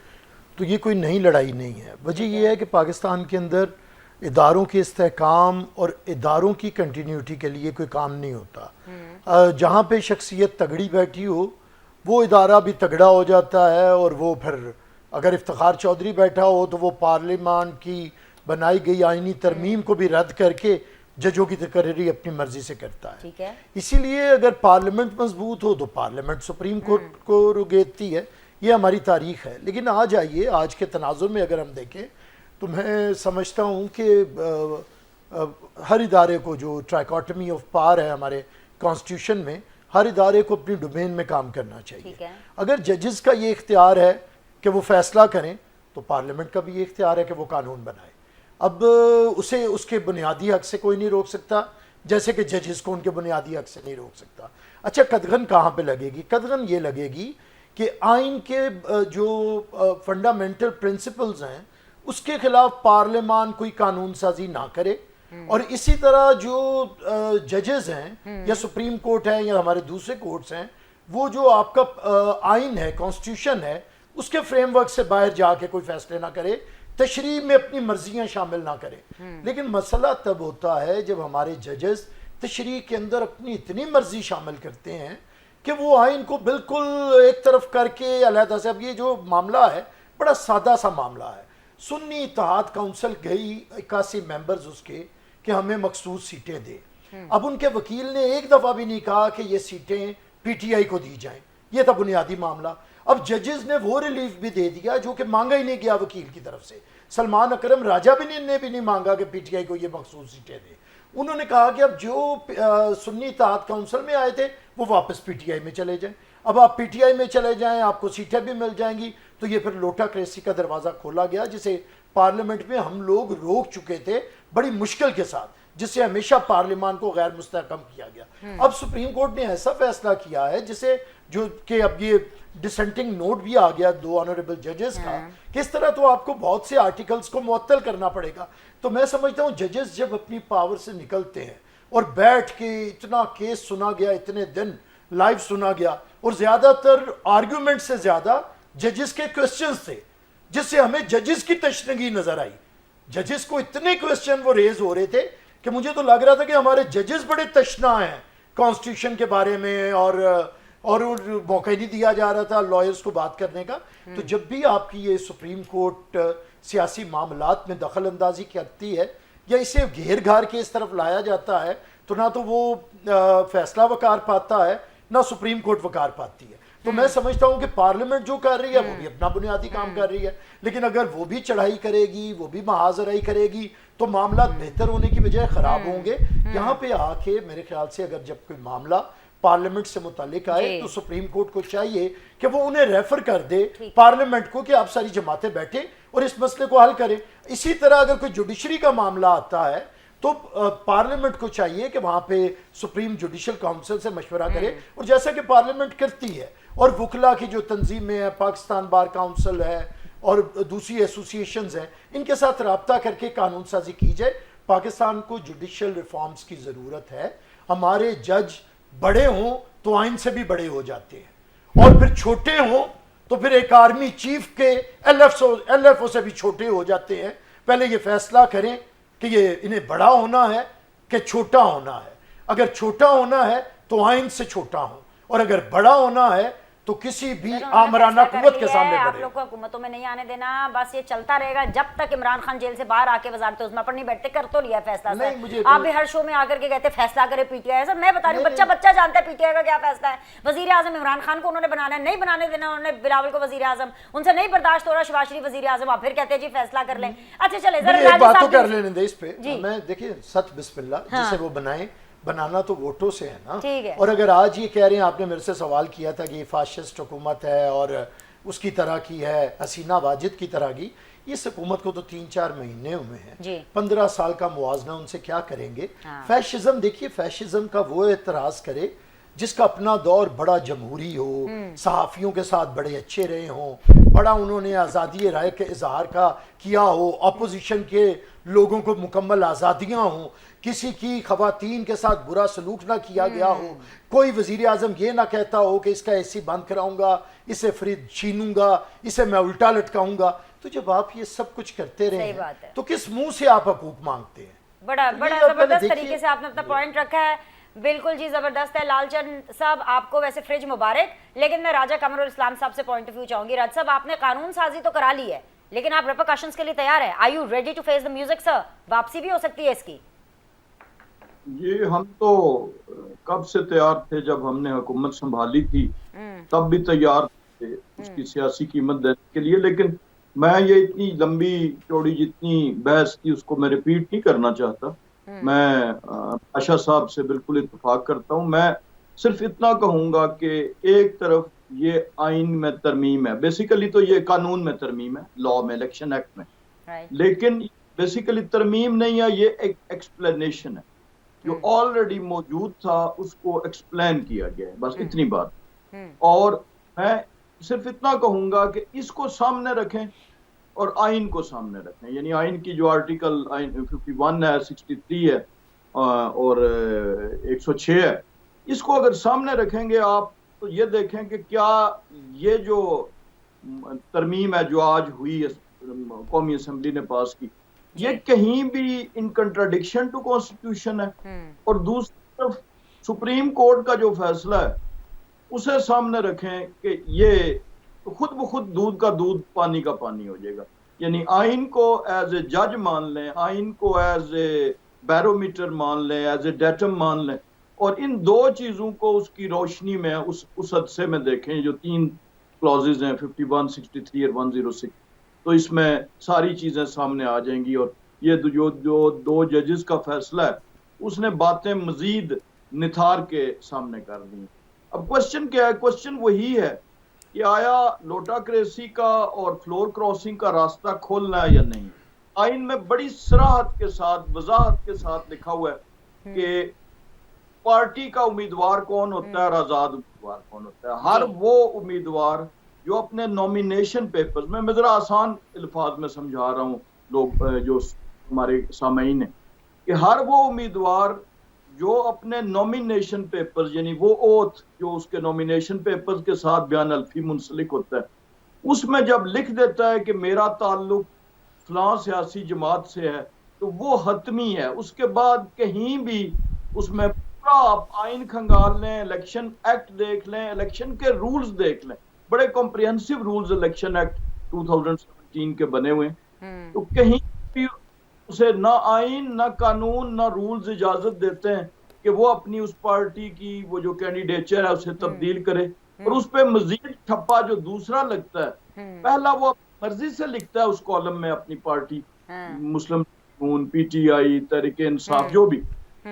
तो ये कोई नई लड़ाई नहीं है। वजह यह है कि पाकिस्तान के अंदर इदारों के इस्तेहकाम और इदारों की कंटिन्यूटी के लिए कोई काम नहीं होता। जहाँ पे शख्सियत तगड़ी बैठी हो वो इदारा भी तगड़ा हो जाता है, और वो फिर अगर इफ्तिखार चौधरी बैठा हो तो वो पार्लियामान की बनाई गई आइनी तरमीम को भी रद्द करके जजों की तकर्री अपनी मर्जी से करता है। ठीक है। इसीलिए अगर पार्लियामेंट मजबूत हो तो पार्लियामेंट सुप्रीम कोर्ट को रुगेती है, ये हमारी तारीख है। लेकिन आज आइए, आज के तनाजुर में अगर हम देखें तो मैं समझता हूँ कि हर इदारे को, जो ट्राइकोटमी ऑफ पावर है हमारे कॉन्स्टिट्यूशन में, हर इदारे को अपनी डोमेन में काम करना चाहिए। अगर जजेस का ये इख्तियार है कि वो फैसला करें तो पार्लियामेंट का भी ये इख्तियार है कि वो कानून बनाए। अब उसे उसके बुनियादी हक से कोई नहीं रोक सकता, जैसे कि जजेस को उनके बुनियादी हक से नहीं रोक सकता। अच्छा, कदगन कहाँ पे लगेगी? कदगन ये लगेगी कि आइन के जो फंडामेंटल प्रिंसिपल्स हैं उसके खिलाफ पार्लियामान कोई कानून साजी ना करे, और इसी तरह जो जजेस हैं या सुप्रीम कोर्ट है या हमारे दूसरे कोर्ट्स हैं, वो जो आपका आइन है, कॉन्स्टिट्यूशन है, उसके फ्रेमवर्क से बाहर जाके कोई फैसले ना करे, तशरीह में अपनी मर्जियां शामिल ना करे। लेकिन मसला तब होता है जब हमारे जजेस तशरीह के अंदर अपनी इतनी मर्जी शामिल करते हैं कि वो आइन को बिल्कुल एक तरफ करके अलहदा से। अब ये जो मामला है बड़ा सादा सा मामला है। सुन्नी इत्तेहाद काउंसिल गई 81 मेंबर्स उसके कि हमें मखसूस सीटें दे। अब उनके वकील ने एक दफ़ा भी नहीं कहा कि ये सीटें पीटीआई को दी जाएं। ये था बुनियादी मामला। अब जजेस ने वो रिलीफ भी दे दिया जो कि मांगा ही नहीं गया वकील की तरफ से। सलमान अकरम राजा ने भी नहीं मांगा कि पीटीआई को ये मखसूस सीटें दे। उन्होंने कहा कि अब जो सुन्नी इत्तेहाद काउंसिल में आए थे वो वापस पीटीआई में चले जाएं। अब आप पीटीआई में चले जाएं, आपको सीटें भी मिल जाएंगी। तो ये फिर लोटाक्रेसी का दरवाज़ा खोला गया जिसे पार्लियामेंट में हम लोग रोक चुके थे बड़ी मुश्किल के साथ, जिससे हमेशा पार्लियामान को गैर मुस्तहकम किया गया। अब सुप्रीम कोर्ट ने ऐसा फैसला किया है जिसे जो कि अब ये डिसेंटिंग नोट भी आ गया 2 ऑनरेबल जजेस का, किस तरह तो आपको बहुत से आर्टिकल्स को मुअत्तल करना पड़ेगा। तो मैं समझता हूँ जजेस जब अपनी पावर से निकलते हैं और बैठ के इतना केस सुना गया, इतने दिन लाइव सुना गया, और ज़्यादातर आर्ग्यूमेंट से ज़्यादा जजेस के क्वेश्चंस थे, जिससे हमें जजेस की तशनगी नजर आई। जजेस को इतने क्वेश्चन वो रेज हो रहे थे कि मुझे तो लग रहा था कि हमारे जजेस बड़े तशना हैं कॉन्स्टिट्यूशन के बारे में, और मौका ही नहीं दिया जा रहा था लॉयर्स को बात करने का। तो जब भी आपकी ये सुप्रीम कोर्ट सियासी मामलात में दखल अंदाजी करती है या इसे घेर घार के इस तरफ लाया जाता है, तो ना तो वो फैसला वकार पाता है ना सुप्रीम कोर्ट वकार पाती है। तो मैं समझता हूं कि पार्लियामेंट जो कर रही है वो भी अपना बुनियादी काम कर रही है, लेकिन अगर वो भी चढ़ाई करेगी, वो भी महाजराई करेगी, तो मामला बेहतर होने की बजाय खराब होंगे। यहाँ पे आके मेरे ख्याल से अगर जब कोई मामला पार्लियामेंट से मुतालिक आए तो सुप्रीम कोर्ट को चाहिए कि वो उन्हें रेफर कर दे पार्लियामेंट को कि आप सारी जमातें बैठे और इस मसले को हल करें। इसी तरह अगर कोई जुडिशरी का मामला आता है तो पार्लियामेंट को चाहिए कि वहां पे सुप्रीम जुडिशल काउंसिल से मशवरा करे, और जैसा कि पार्लियामेंट करती है, और वकला की जो तंजीमें हैं, पाकिस्तान बार काउंसिल है और दूसरी एसोसिएशंस हैं, इनके साथ रब्ता करके कानून साजी की जाए। पाकिस्तान को जुडिशल रिफॉर्म्स की ज़रूरत है। हमारे जज बड़े हों तो आइन से भी बड़े हो जाते हैं, और फिर छोटे हों तो फिर एक आर्मी चीफ के एलएफओ से भी छोटे हो जाते हैं। पहले ये फैसला करें कि ये इन्हें बड़ा होना है कि छोटा होना है। अगर छोटा होना है तो आइन से छोटा हो, और अगर बड़ा होना है तो किसी भी आमराना कुव्वत के सामने आप लोग को हुकूमतों में नहीं आने देना, बस ये चलता रहेगा जब तक इमरान खान जेल से बाहर आके वजारत उज़्मा पर नहीं बैठते। कर तो लिया फैसला सर, आप भी हर शो में आकर के कहते फैसला करे पीटीआई। सर मैं बता रही हूँ, बच्चा जानता है पीटीआई का क्या फैसला है। वजीर आजम इमरान खान को उन्होंने बनाना है, नहीं बनाने देना उन्होंने बिलावल को वजीर आजम, उनसे नहीं बर्दाश्त हो रहा शहबाज शरीफ वजीर आजम, आप फिर कहते हैं जी फैसला कर लें। अच्छा चले जरा बात तो कर लेने दे इस पे। मैं देखिए सत बिस्मिल्लाह, जिसे वो बनाना तो वोटों से है ना। है। और अगर आज ये कह रहे हैं, आपने मेरे से सवाल किया था कि ये फाशिस्ट हुकूमत है और उसकी तरह की है, हसीना वाजिद की तरह की, इस हुकूमत को तो 3-4 महीने हुए हैं, 15 साल का मुआवजा उनसे क्या करेंगे। फैशिज्म देखिए, फैशिज्म का वो एतराज करे जिसका अपना दौर बड़ा जमहूरी हो, सहाफ़ियों के साथ बड़े अच्छे रहे हों, बड़ा उन्होंने आज़ादी राय के इजहार का किया हो, अपोजिशन के लोगों को मुकम्मल आज़ादियाँ हों, किसी की ख़वातीन के साथ बुरा सलूक ना किया गया हो, कोई वज़ीर आज़म ये ना कहता हो कि इसका एसी बंद कराऊंगा, इसे फ्रिज छीनूंगा, इसे मैं उल्टा लटकाऊंगा। तो जब आप ये सब कुछ करते रहे हैं तो किस मुंह से आप हकूक मांगते हैं? बड़ा ज़बरदस्त तरीके से आपने अपना पॉइंट रखा है। बिल्कुल जी, ज़बरदस्त है। लालचंद साहब आपको वैसे फ्रिज मुबारक, लेकिन मैं राजा कमरुल इस्लाम साहब से पॉइंट ऑफ व्यू चाहूंगी। राज साहब, आपने कानून साजी तो करा ली है, लेकिन आप रिपरकशंस के लिए तैयार है? Are you ready to face the music sir? वापसी भी हो सकती है इसकी? ये हम तो कब से तैयार थे, जब हमने हुकूमत संभाली थी तब भी तैयार थे उसकी सियासी कीमत देने के लिए। लेकिन मैं ये इतनी लंबी चौड़ी जितनी बहस थी उसको मैं रिपीट नहीं करना चाहता। मैं आशा साहब से बिल्कुल इत्तेफाक करता हूँ। मैं सिर्फ इतना कहूंगा कि एक तरफ ये आइन में तरमीम है, बेसिकली तो ये कानून में तरमीम है, लॉ में, इलेक्शन एक्ट में, लेकिन बेसिकली तरमीम नहीं है, ये एक एक्सप्लेनेशन है। जो ऑलरेडी मौजूद था उसको एक्सप्लेन किया गया है, बस इतनी बात। और मैं सिर्फ इतना कहूंगा कि इसको सामने रखें और आइन को सामने रखें, यानी आइन की जो आर्टिकल 51 है, 63 है और 106 है, इसको अगर सामने रखेंगे आप तो ये देखें कि क्या ये जो तरमीम है जो आज हुई है कौमी असम्बली ने पास की, ये कहीं भी इन कंट्राडिक्शन टू कॉन्स्टिट्यूशन है। और दूसरी तरफ सुप्रीम कोर्ट का जो फैसला है उसे सामने रखें कि ये तो खुद ब खुद दूध का दूध पानी का पानी हो जाएगा। यानी आइन को एज ए जज मान लें, आइन को एज ए बैरोमीटर मान लें, एज ए डेटम मान लें, और इन दो चीजों को उसकी रोशनी में उस हदसे में देखें जो 3 क्लॉजेज हैं 51, 63 और 106, तो इसमें सारी चीजें सामने आ जाएंगी और ये जो जो दो जजेस का फैसला है उसने बातें मजीद निथार के सामने कर दी। अब क्वेश्चन क्या है? क्वेश्चन वही है कि आया लोटाक्रेसी का और फ्लोर क्रॉसिंग का रास्ता खोलना है या नहीं। आइन में बड़ी सराहत के साथ, वजाहत के साथ लिखा हुआ है कि पार्टी का उम्मीदवार कौन होता है और आजाद उम्मीदवार कौन होता है। हर वो उम्मीदवार जो अपने नॉमिनेशन पेपर्स में, मैं जरा आसान अल्फाज में समझा रहा हूँ लोग जो हमारे सामईन है, कि हर वो उम्मीदवार जो अपने नॉमिनेशन पेपर्स यानी वो ओथ जो उसके नॉमिनेशन पेपर्स के साथ बयान अल्फी मुंसलिक होता है, उसमें जब लिख देता है कि मेरा ताल्लुक फलां सियासी जमात से है, तो वो हतमी है। उसके बाद कहीं भी उसमें पूरा आप आइन खंगाल लें, इलेक्शन एक्ट देख लें, इलेक्शन के रूल्स देख लें, बड़े कॉम्प्रिहेंसिव रूल्स इलेक्शन एक्ट 2017 के बने हुए हैं, तो कहीं भी उसे ना आइन ना कानून ना रूल्स इजाजत देते हैं कि वो अपनी उस पार्टी की वो जो कैंडिडेचर है उसे तब्दील करे। और उस पर मजीद ठप्पा जो दूसरा लगता है, पहला वो मर्जी से लिखता है उस कॉलम में अपनी पार्टी, मुस्लिम पीटीआई, तहरीक इंसाफ, जो भी,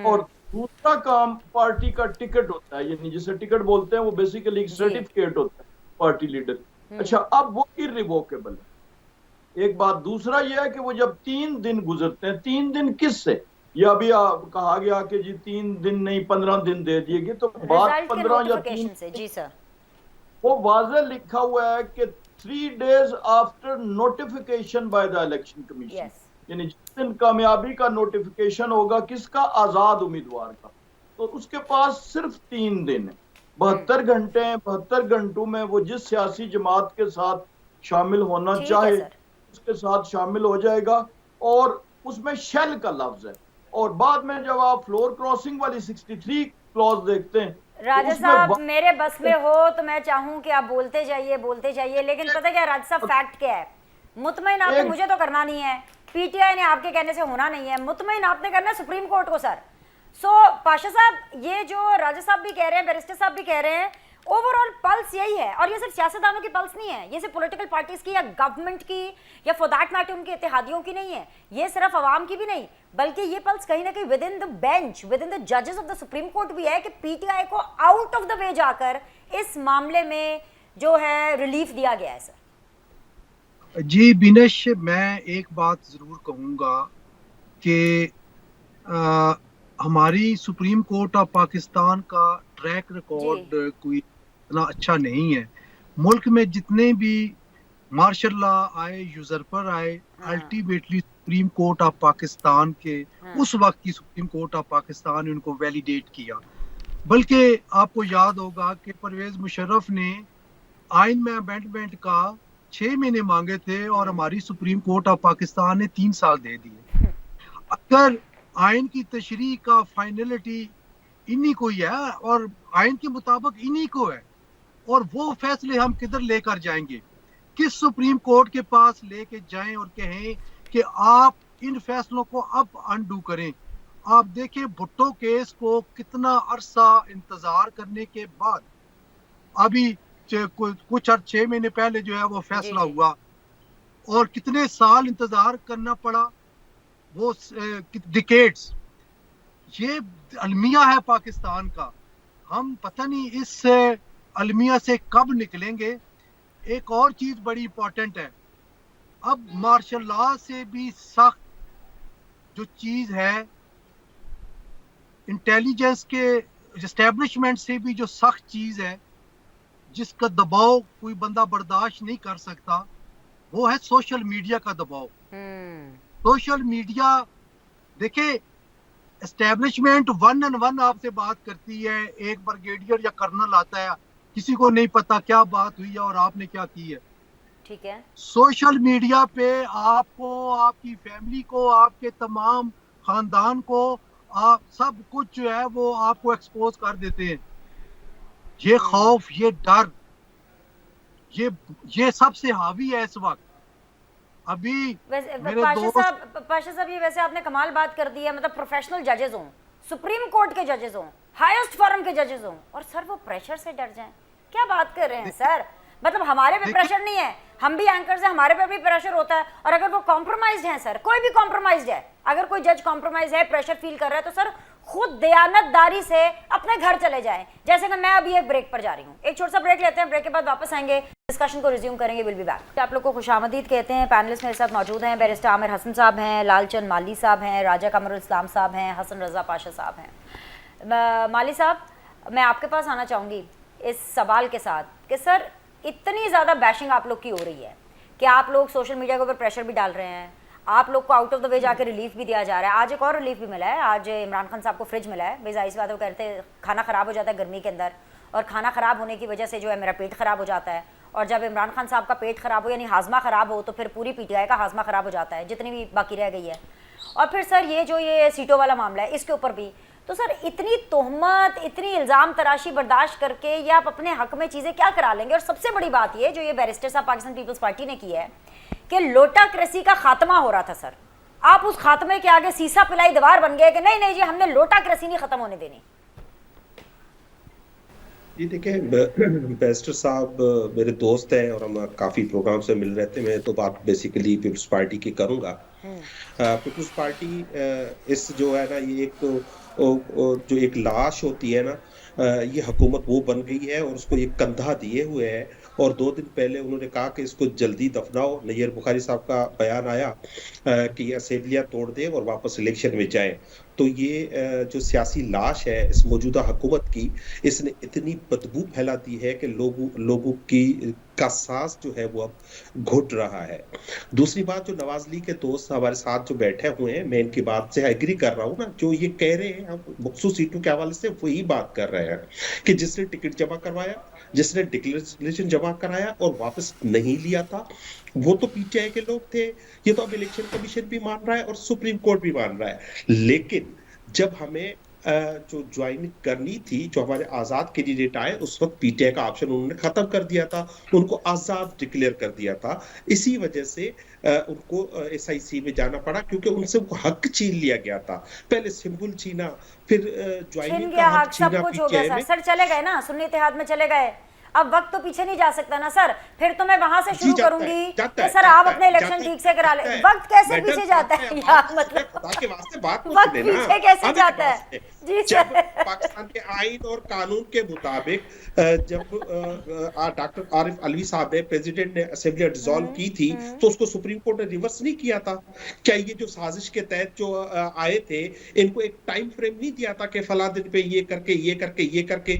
और दूसरा काम पार्टी का टिकट होता है, यानी जिसे टिकट बोलते हैं वो बेसिकली एक सर्टिफिकेट होता है पार्टी लीडर। अच्छा, अब वो इर्रिवोकेबल है, एक बात। दूसरा यह है कि वो जब 3 दिन गुजरते हैं, 3 दिन किससे, या अभी कहा गया कि जी 3 दिन नहीं 15 दिन दे दिए गए, तो बात 15 या 3 से, जी सर, वो वाज़े लिखा हुआ है कि 3 days after notification by the election commission, यानी जिस दिन कामयाबी का नोटिफिकेशन होगा किसका, आजाद उम्मीदवार का, तो उसके पास सिर्फ 3 दिन है, 72 घंटे हैं। 72 घंटों में वो जिस सियासी जमात के साथ शामिल होना चाहे उसके साथ शामिल हो जाएगा। और उसमें शेल का लफ्ज है। और बाद में जब आप फ्लोर क्रॉसिंग वाली 63 क्लॉज देखते हैं, राजा साहब मेरे बस में हो तो मैं चाहूं कि आप बोलते जाइए, लेकिन पता क्या राजा साहब, फैक्ट क्या है, मुतमईन आपने मुझे तो करना नहीं है, पीटीआई ने आपके कहने से होना नहीं है, मुतमईन आपने करना है सुप्रीम कोर्ट को सर। पाशा साहब, ये जो राजा साहब भी कह रहे हैं, बैरिस्टर साहब भी कह रहे हैं, ओवरऑल पल्स यही है, और ये सिर्फ सियासतदानों की पल्स नहीं है, ये सिर्फ पॉलिटिकल पार्टीज की या गवर्नमेंट की या फॉर दैट मैटर उनके इत्तेहादियों की नहीं है, ये सिर्फ अवाम की भी नहीं, बल्कि ये पल्स कहीं ना कहीं with in the bench, with in the जजेस ऑफ द सुप्रीम कोर्ट भी है कि पीटीआई को आउट ऑफ द वे जाकर इस मामले में जो है रिलीफ दिया गया है सर। जी बिनेश, मैं एक बात जरूर कहूंगा कि हमारी सुप्रीम कोर्ट ऑफ पाकिस्तान का ट्रैक रिकॉर्ड कोई इतना अच्छा नहीं है। मुल्क में जितने भी मार्शल लॉ आए, यूजरपर आए, ultimately supreme court of Pakistan के उस वक्त की सुप्रीम कोर्ट ऑफ पाकिस्तान ने उनको वैलिडेट किया। बल्कि आपको याद होगा कि परवेज मुशर्रफ ने आइन में अमेंडमेंट का 6 महीने मांगे थे और हमारी सुप्रीम कोर्ट ऑफ पाकिस्तान ने 3 साल दे दिए। अगर आइन की तशरीह का फाइनलिटी इन्हीं को ही है और आइन के मुताबिक इन्हीं को है, और वो फैसले हम किधर लेकर जाएंगे, किस सुप्रीम कोर्ट के पास लेके जाएं और कहें कि आप इन फैसलों को अब अनडू करें। आप देखें भुट्टो केस को कितना अरसा इंतजार करने के बाद अभी कुछ 6 महीने पहले जो है वो फैसला हुआ, और कितने साल इंतजार करना पड़ा, वो डिकेड्स। ये अलमिया है पाकिस्तान का, हम पता नहीं इस अलमिया से कब निकलेंगे। एक और चीज बड़ी इंपॉर्टेंट है, अब मार्शल लॉ से भी सख्त जो चीज है, इंटेलिजेंस के एस्टेब्लिशमेंट से भी जो सख्त चीज है, जिसका दबाव कोई बंदा बर्दाश्त नहीं कर सकता, वो है सोशल मीडिया का दबाव। सोशल मीडिया देखे, एस्टेब्लिशमेंट 1-on-1 आपसे बात करती है, एक ब्रिगेडियर या कर्नल आता है, किसी को नहीं पता क्या बात हुई है और आपने क्या की है। ठीक है, सोशल मीडिया पे आपको, आपकी फैमिली को, आपके तमाम खानदान को, आप सब कुछ जो है वो आपको एक्सपोज कर देते हैं। ये खौफ, ये डर, ये सबसे हावी है इस वक्त। अभी मेरे पाशा साहब ये वैसे आपने कमाल बात कर दी है, मतलब प्रोफेशनल जजेस हों, सुप्रीम कोर्ट के जजेस हों, हाईएस्ट फॉरम के जजेस हों, और सर वो प्रेशर से डर जाएं, क्या बात कर रहे हैं सर। मतलब हमारे पे प्रेशर नहीं है, हम भी एंकर्स हैं, हमारे पे भी प्रेशर होता है। और अगर वो कॉम्प्रोमाइज्ड है सर, कोई भी कॉम्प्रोमाइज्ड है, अगर कोई जज कॉम्प्रोमाइज है, प्रेशर फील कर रहा है, तो सर खुद दयानतदारी से अपने घर चले जाएं। जैसे कि मैं अभी एक ब्रेक पर जा रही हूँ, एक छोटा सा ब्रेक लेते हैं, ब्रेक के बाद वापस आएंगे, डिस्कशन को रिज्यूम करेंगे। Will be back. आप लोग को खुशामदीद कहते हैं। पैनलिस्ट मेरे साथ मौजूद हैं, बैरिस्टर आमिर हसन साहब हैं, लालचंद माली साहब हैं, राजा कमरुल इस्लाम साहब हैं, हसन रजा पाशा साहब हैं। माली साहब, मैं आपके पास आना चाहूँगी इस सवाल के साथ कि सर इतनी ज़्यादा बैशिंग आप लोग की हो रही है कि आप लोग सोशल मीडिया के ऊपर प्रेशर भी डाल रहे हैं, आप लोग को आउट ऑफ द वे जाकर रिलीफ भी दिया जा रहा है। आज एक और रिलीफ भी मिला है, आज इमरान खान साहब को फ्रिज मिला है। भाई जाहिर सी बात है, वो कहते हैं खाना ख़राब हो जाता है गर्मी के अंदर, और खाना ख़राब होने की वजह से जो है मेरा पेट ख़राब हो जाता है, और जब इमरान खान साहब का पेट ख़राब हो यानी हाजमा ख़राब हो, तो फिर पूरी पीटीआई का हाजमा ख़राब हो जाता है, जितनी भी बाकी रह गई है। और फिर सर ये सीटों वाला मामला है, इसके ऊपर भी तो सर इतनी तोहमत, इतनी इल्ज़ाम तराशी बर्दाश्त करके ये आप अपने हक में चीज़ें क्या करा लेंगे। और सबसे बड़ी बात ये जो ये बैरिस्टर साहब पाकिस्तान पीपल्स पार्टी ने की है कि लोटाक्रेसी का खात्मा हो रहा था सर, आप उस खात्मे के आगे सीसा पिलाई दीवार बन गए कि नहीं नहीं जी हमने लोटाक्रेसी नहीं खत्म होने देनी। जी देखिए, बैरिस्टर साहब मेरे दोस्त हैं और हम काफी प्रोग्राम से मिल रहे थे। मैं तो बात बेसिकली पीपल्स पार्टी की करूंगा। पीपल्स पार्टी इस जो है ना, ये एक जो एक लाश होती है ना, ये हुकूमत वो बन गई है और उसको ये कंधा दिए हुए है। और 2 दिन पहले उन्होंने कहा कि इसको जल्दी दफनाओ। नैयर बुखारी साहब का बयान आया कि असेंबलियां तोड़ दे और वापस इलेक्शन में जाए। तो ये जो सियासी लाश है इस मौजूदा हुकूमत की, इसने इतनी बदबू फैला दी है कि लोगों की का सांस जो है वो अब घुट रहा है। दूसरी बात, जो नवाज लीग के दोस्त हमारे साथ जो बैठे हुए हैं, मैं इनकी बात से एग्री कर रहा हूँ ना। जो ये कह रहे हैं, हम मखसूस सीटों के हवाले से वही बात कर रहे हैं कि जिसने टिकट जमा करवाया, जिसने डिक्लेरेशन जमा कराया और वापस नहीं लिया था, वो तो पीटीआई के लोग थे। ये तो अब इलेक्शन कमीशन भी मान रहा है और सुप्रीम कोर्ट भी मान रहा है। लेकिन जब हमें जो ज्वाइन करनी थी, जो हमारे आजाद कैंडिडेट आए, उस वक्त पीटीआई का ऑप्शन उन्होंने खत्म कर दिया था, उनको आजाद डिक्लेयर कर दिया था। इसी वजह से उनको एसआईसी में जाना पड़ा, क्योंकि उनसे वो हक छीन लिया गया था। पहले सिंबल छीना, फिर ज्वाइनिंग का हक छीना। सब कुछ हो गया सर, चले गए ना, सुन्नी इत्तेहाद में चले गए। अब वक्त तो पीछे नहीं जा सकता ना सर, फिर तो मैं वहां से शुरू करूंगी कि सर आप अपने इलेक्शन ठीक से करा ले। वक्त कैसे पीछे जाता है यार, मतलब वक्त पीछे कैसे जाता है जी जब पाकिस्तान के आइन और कानून के मुताबिक जब डॉक्टर आरिफ अलवी साहब ने, प्रेसिडेंट ने असेंबली डिसॉल्व की थी, तो उसको सुप्रीम कोर्ट ने रिवर्स नहीं किया था। क्या ये जो साजिश के तहत जो आए थे, इनको एक टाइम फ्रेम नहीं दिया था कि फला दिन पे ये करके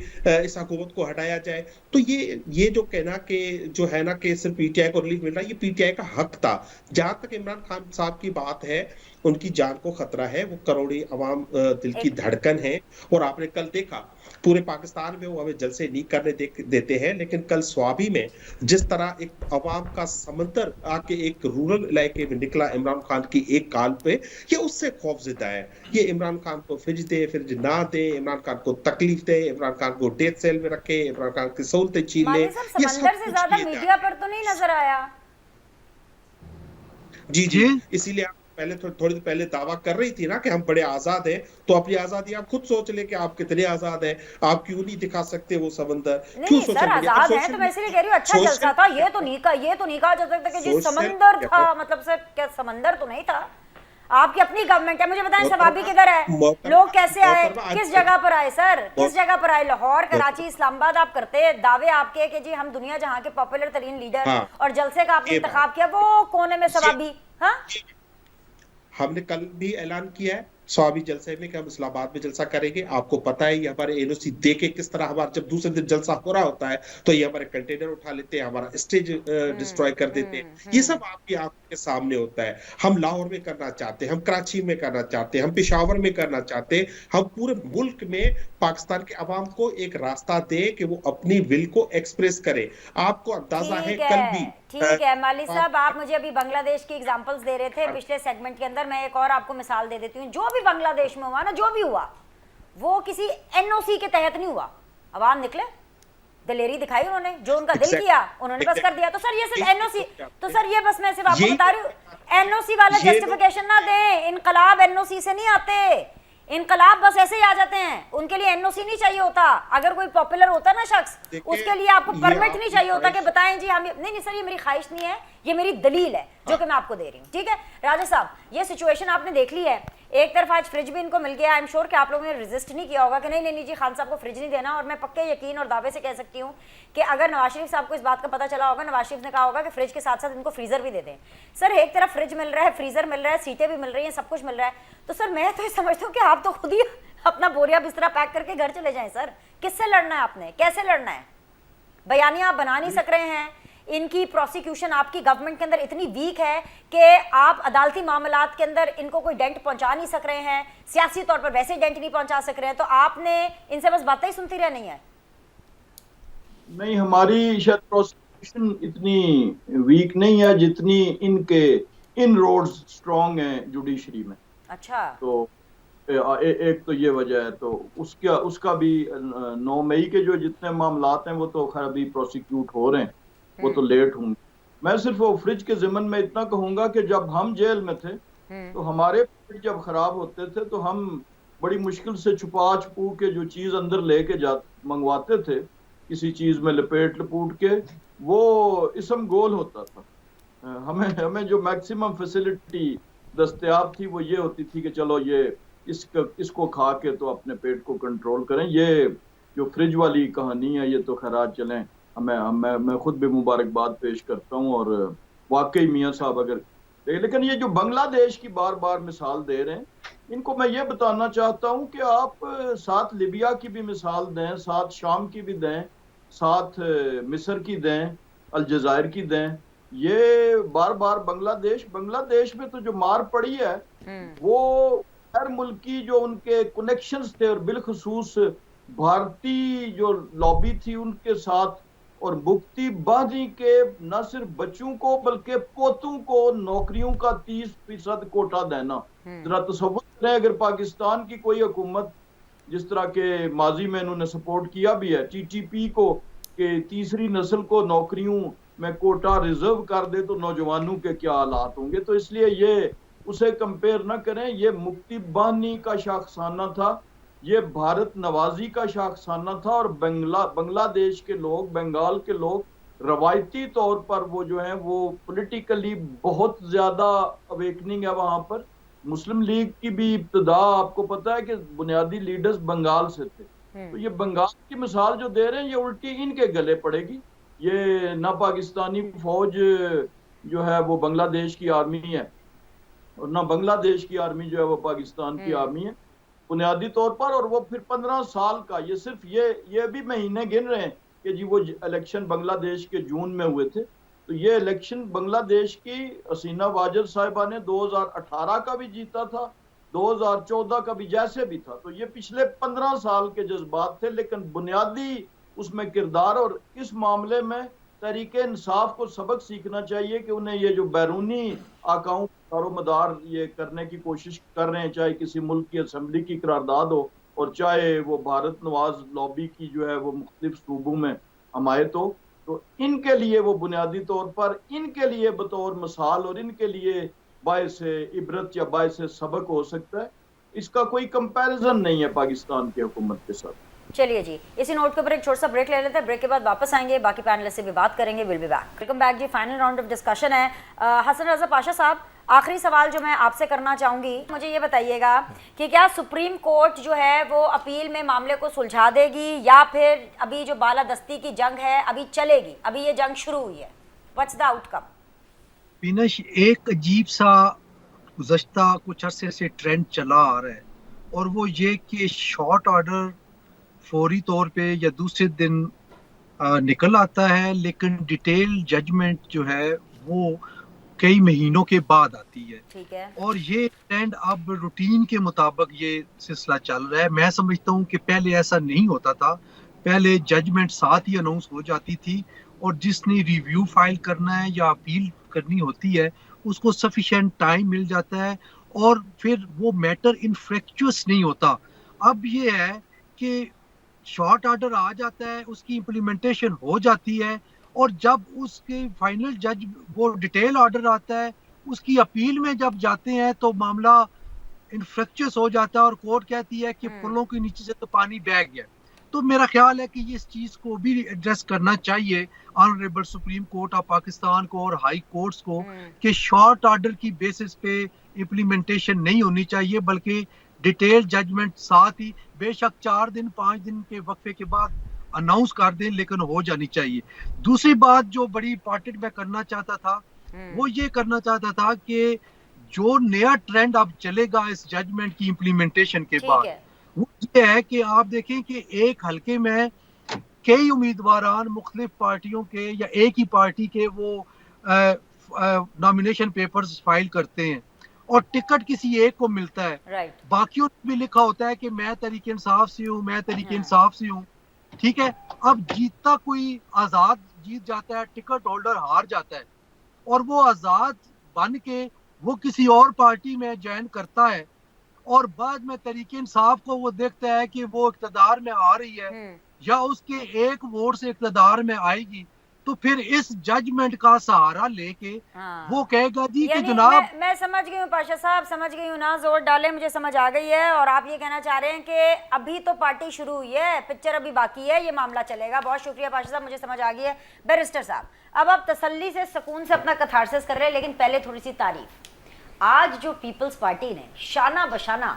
इस हुकूमत को हटाया जाए? तो ये जो कहना कि जो है ना कि सिर्फ पीटीआई को रिलीफ मिल रहा है, ये पीटीआई का हक था। जहां तक इमरान खान साहब की बात है, उनकी जान को खतरा है, वो करोड़ी अवाम दिल की धड़कन है। और आपने कल देखा पूरे पाकिस्तान में वो हमें जलसे नहीं करने देते हैं, लेकिन कल स्वाबी में जिस तरह एक अवाम का समंदर आके एक रूरल इलाके में निकला इमरान खान की एक काल पे, ये उससे खौफजदा है। ये इमरान खान को फ्रिज ना दे, इमरान खान को तकलीफ दे, इमरान खान को डेथ सेल में रखे, इमरान खान की सहूलतें छीन ले। ये समंदर से ज्यादा मीडिया पर तो नहीं नजर आया। जी इसीलिए आप थोड़ी देर पहले दावा कर रही थी ना कि हम बड़े आजाद हैं, तो अपनी आजादी आप खुद सोच ले कि आप कितने आजाद हैं। आप क्यों नहीं दिखा सकते वो समंदर? क्यों सर आजाद हैं? तो मैं इसलिए कह रही हूँ अच्छा जलसा था। ये तो नहीं कहा जा सकता कि जी समंदर था, मतलब सर क्या समंदर तो नहीं था। आपकी अपनी गवर्नमेंट है, मुझे बताएं सवाबी किधर है, लोग कैसे आए, किस जगह पर आए सर, किस जगह पर आए? लाहौर, कराची, इस्लामाबाद आप करते दावे आपके कि जी हम दुनिया जहां के पॉपुलर तरीन लीडर, और जलसे का आपने इंतखाब किया, वो कोने में सवाबी। हाँ, हमने कल भी ऐलान किया है स्वाबी जलसे में कि हम इस्लामाबाद में जलसा करेंगे। आपको पता है ये हमारे एनओसी दे के किस तरह हमारा जब दूसरे दिन जलसा हो रहा होता है तो ये हमारे कंटेनर उठा लेते हैं, हमारा स्टेज डिस्ट्रॉय कर देते हैं। ये सब आपकी आंखों के सामने होता है। हम लाहौर में करना चाहते हैं, हम कराची में करना चाहते हैं, हम पेशावर में करना चाहते हैं। हम पूरे मुल्क में पाकिस्तान के अवाम को एक रास्ता दे कि वो अपनी विल को एक्सप्रेस करे। आपको अंदाजा है कल भी ठीक है माली साहब, आप मुझे अभी बांग्लादेश की एग्जांपल्स दे रहे थे पिछले सेगमेंट के अंदर। मैं एक और आपको मिसाल दे देती हूँ। जो भी बांग्लादेश में हुआ ना, जो भी हुआ वो किसी एनओसी के तहत नहीं हुआ। अवाम निकले, दिलेरी दिखाई उन्होंने, जो उनका दिल किया उन्होंने बस कर दिया। तो सर ये सिर्फ एनओसी, तो सर ये बस मैं सिर्फ आपको बता रही हूँ, एनओसी वाला जस्टिफिकेशन ना दें। इनकलाब एनओसी से नहीं आते, इनकलाब बस ऐसे ही आ जाते हैं, उनके लिए एनओसी नहीं चाहिए होता। अगर कोई पॉपुलर होता ना शख्स, उसके लिए आपको परमिट नहीं चाहिए होता कि बताएं जी हम नहीं सर ये मेरी ख्वाहिश नहीं है, ये मेरी दलील है जो कि मैं आपको दे रही हूँ। ठीक है राजेश साहब, ये सिचुएशन आपने देख ली है, एक तरफ आज फ्रिज भी इनको मिल गया। आई एम श्योर कि आप लोगों ने रेजिस्ट नहीं किया होगा कि नहीं नहीं जी खान साहब को फ्रिज नहीं देना। और मैं पक्के यकीन और दावे से कह सकती हूँ कि अगर नवाज शरीफ साहब को इस बात का पता चला होगा, नवाज शरीफ ने कहा होगा कि फ्रिज के साथ साथ इनको फ्रीजर भी दे दें। सर एक तरफ फ्रिज मिल रहा है, फ्रीजर मिल रहा है, सीटें भी मिल रही हैं, सब कुछ मिल रहा है, तो सर मैं तो ये समझता हूँ कि आप तो खुद ही अपना बोरिया बिस्तरा पैक करके घर चले जाएं। सर किससे लड़ना है आपने, कैसे लड़ना है? बयानियां आप बना नहीं सक रहे हैं, इनकी प्रोसिक्यूशन आपकी गवर्नमेंट के अंदर इतनी वीक है कि आप अदालती मामलात के अंदर इनको कोई डेंट पहुंचा नहीं सक रहे हैं, सियासी तौर पर वैसे डेंट नहीं पहुंचा सक रहे हैं, तो आपने इनसे बस बातें ही सुनती रहनी है। नहीं, हमारी शायद प्रोसिक्यूशन इतनी वीक नहीं है जितनी इनके इन रोड्स स्ट्रॉन्ग हैं जुडिशरी में। अच्छा, तो एक तो ये वजह है, तो उसका भी 9 मई के जो जितने मामलात हैं वो तो खैर अभी प्रोसिक्यूट हो रहे हैं, वो तो लेट होंगे। मैं सिर्फ वो फ्रिज के ज़िमन में इतना कहूंगा कि जब हम जेल में थे तो हमारे फ्रिज जब खराब होते थे तो हम बड़ी मुश्किल से छुपा छुपू के जो चीज अंदर लेके जा मंगवाते थे, किसी चीज में लपेट लपूट के, वो इसम गोल होता था। हमें जो मैक्सिमम फैसिलिटी दस्तयाब थी वो ये होती थी कि चलो ये इसको खा के तो अपने पेट को कंट्रोल करें। ये जो फ्रिज वाली कहानी है ये तो खैर चलें, मैं खुद भी मुबारकबाद पेश करता हूँ। और वाकई मियाँ साहब अगर, लेकिन ये जो बांग्लादेश की बार बार मिसाल दे रहे हैं, इनको मैं ये बताना चाहता हूँ कि आप साथ लिबिया की भी मिसाल दें, साथ शाम की भी दें, साथ मिस्र की दें, अलजायर की दें। ये बार बार बांग्लादेश में तो जो मार पड़ी है वो हर मुल्की जो उनके कनेक्शंस थे और बिलखसूस भारतीय जो लॉबी थी उनके साथ, और मुक्ति बाजी के न सिर्फ बच्चों को बल्कि पोतों को नौकरियों का 30% कोटा देना। जरा तसव्वुर करें अगर पाकिस्तान की कोई हुकूमत जिस तरह के माजी में इन्होंने सपोर्ट किया भी है टीटीपी को कि तीसरी नस्ल को नौकरियों में कोटा रिजर्व कर दे तो नौजवानों के क्या हालात होंगे। तो इसलिए ये उसे कंपेयर न करें, ये मुक्ति बानी का शाखसाना था, ये भारत नवाजी का शाखसाना था। और बांग्लादेश के लोग, बंगाल के लोग रवायती तौर पर वो जो हैं वो पॉलिटिकली बहुत ज्यादा अवेकनिंग है वहां पर। मुस्लिम लीग की भी इब्तिदा आपको पता है कि बुनियादी लीडर्स बंगाल से थे। तो ये बंगाल की मिसाल जो दे रहे हैं ये उल्टी इनके गले पड़ेगी। ये ना पाकिस्तानी फौज जो है वो बांग्लादेश की आर्मी है और ना बांग्लादेश की आर्मी जो है वो पाकिस्तान की आर्मी है बुनियादी तौर पर। और वो फिर 15 साल का, ये सिर्फ ये भी महीने गिन रहे हैं कि जी वो इलेक्शन बांग्लादेश के जून में हुए थे, तो ये इलेक्शन बांग्लादेश की हसीना वाजद साहिबा ने 2018 का भी जीता था, 2014 का भी जैसे भी था। तो ये पिछले 15 साल के जज्बात थे, लेकिन बुनियादी उसमें किरदार। और इस मामले में तरीके इंसाफ को सबक सीखना चाहिए कि उन्हें ये जो बैरूनी आकाओं दारोमदार ये करने की कोशिश कर रहे हैं, चाहे किसी मुल्क की असेंबली की करारदाद हो और चाहे वो भारत नवाज लॉबी की जो है वो मुख्तलिफ सूबों में हमायत हो, तो इनके लिए वो बुनियादी तौर पर इनके लिए बतौर मिसाल और इनके लिए बायस इबरत या बायस सबक हो सकता है। इसका कोई कंपैरिजन नहीं है पाकिस्तान की हुकूमत के साथ। चलिए जी, इसी नोट के ऊपर एक छोटा सा ब्रेक ले लेते हैं, ब्रेक के बाद वापस आएंगे, बाकी पैनलिस्ट से भी बात करेंगे। Will be back. Welcome back जी, फाइनल राउंड ऑफ डिस्कशन है। हसन रजा पाशा साहब, आखिरी सवाल जो मैं आपसे करना चाहूंगी, मुझे ये बताइएगा कि क्या सुप्रीम कोर्ट जो है वो अपील में मामले को सुलझा देगी या फिर अभी जो बालादस्ती की जंग है अभी चलेगी, अभी ये जंग शुरू हुई है? What's the outcome? पिनश, एक अजीब सा गुज़श्ता कुछ अरसे से ट्रेंड चला आ रहा है और वो ये कि शॉर्ट ऑर्डर फौरी तौर पे या दूसरे दिन निकल आता है, लेकिन डिटेल जजमेंट जो है वो कई महीनों के बाद आती है। ठीक है। और ये ट्रेंड अब रूटीन के मुताबिक ये सिलसिला चल रहा है। मैं समझता हूँ कि पहले ऐसा नहीं होता था, पहले जजमेंट साथ ही अनाउंस हो जाती थी और जिसने रिव्यू फाइल करना है या अपील करनी होती है उसको सफिशिएंट टाइम मिल जाता है और फिर वो मैटर इनफ्रेक्चुअस नहीं होता। अब ये है कि शॉर्ट ऑर्डर आ जाता है, उसकी इम्प्लीमेंटेशन हो जाती है और जब उसके फाइनल जज वो डिटेल ऑर्डर आता है, उसकी अपील में जब जाते हैं तो मामला इन्फ्रक्चस हो जाता है और कोर्ट कहती है कि पुलों के नीचे से तो पानी बह गया। तो मेरा ख्याल है कि ये इस चीज को भी एड्रेस करना चाहिए honourable supreme court of Pakistan को और हाई कोर्ट्स को कि शॉर्ट ऑर्डर की बेसिस पे इम्प्लीमेंटेशन नहीं होनी चाहिए, बल्कि डिटेल जजमेंट साथ ही बेशक 4 दिन 5 दिन के वक्फे के बाद अनाउंस कर दें, लेकिन हो जानी चाहिए। दूसरी बात जो बड़ी इंपॉर्टेंट मैं करना चाहता था वो ये करना चाहता था कि जो नया ट्रेंड अब चलेगा इस जजमेंट की इम्प्लीमेंटेशन के ठीक बाद है। वो ये है कि आप देखें कि एक हलके में कई उम्मीदवारान मुख्तलिफ पार्टियों के या एक ही पार्टी के वो नॉमिनेशन पेपर्स फाइल करते हैं और टिकट किसी एक को मिलता है। राइट। बाकियों में भी लिखा होता है कि मैं तरीके इंसाफ से हूँ, मैं तरीके इंसाफ से हूँ। ठीक है, अब जीतता कोई आजाद जीत जाता है, टिकट होल्डर हार जाता है और वो आजाद बन के वो किसी और पार्टी में ज्वाइन करता है और बाद में तरीके इंसाफ को वो देखता है कि वो इक़्तिदार में आ रही है या उसके एक वोट से इक़्तिदार में आएगी, तो फिर इस जजमेंट का सहारा लेके वो कहेगा जी कि जनाब मैं समझ गई हूँ पाशा साहब, समझ गई हूँ ना, जोर डाले मुझे समझ आ गई है। और आप ये कहना चाह रहे हैं कि अभी तो पार्टी शुरू हुई है, पिक्चर अभी बाकी है, ये मामला चलेगा। बहुत शुक्रिया पाशा साहब, मुझे समझ आ गई है। बैरिस्टर साहब, अब आप तसल्ली से सुकून से अपना कथारसिस कर रहे हैं, लेकिन पहले थोड़ी सी तारीफ। आज जो पीपल्स पार्टी ने शाना बशाना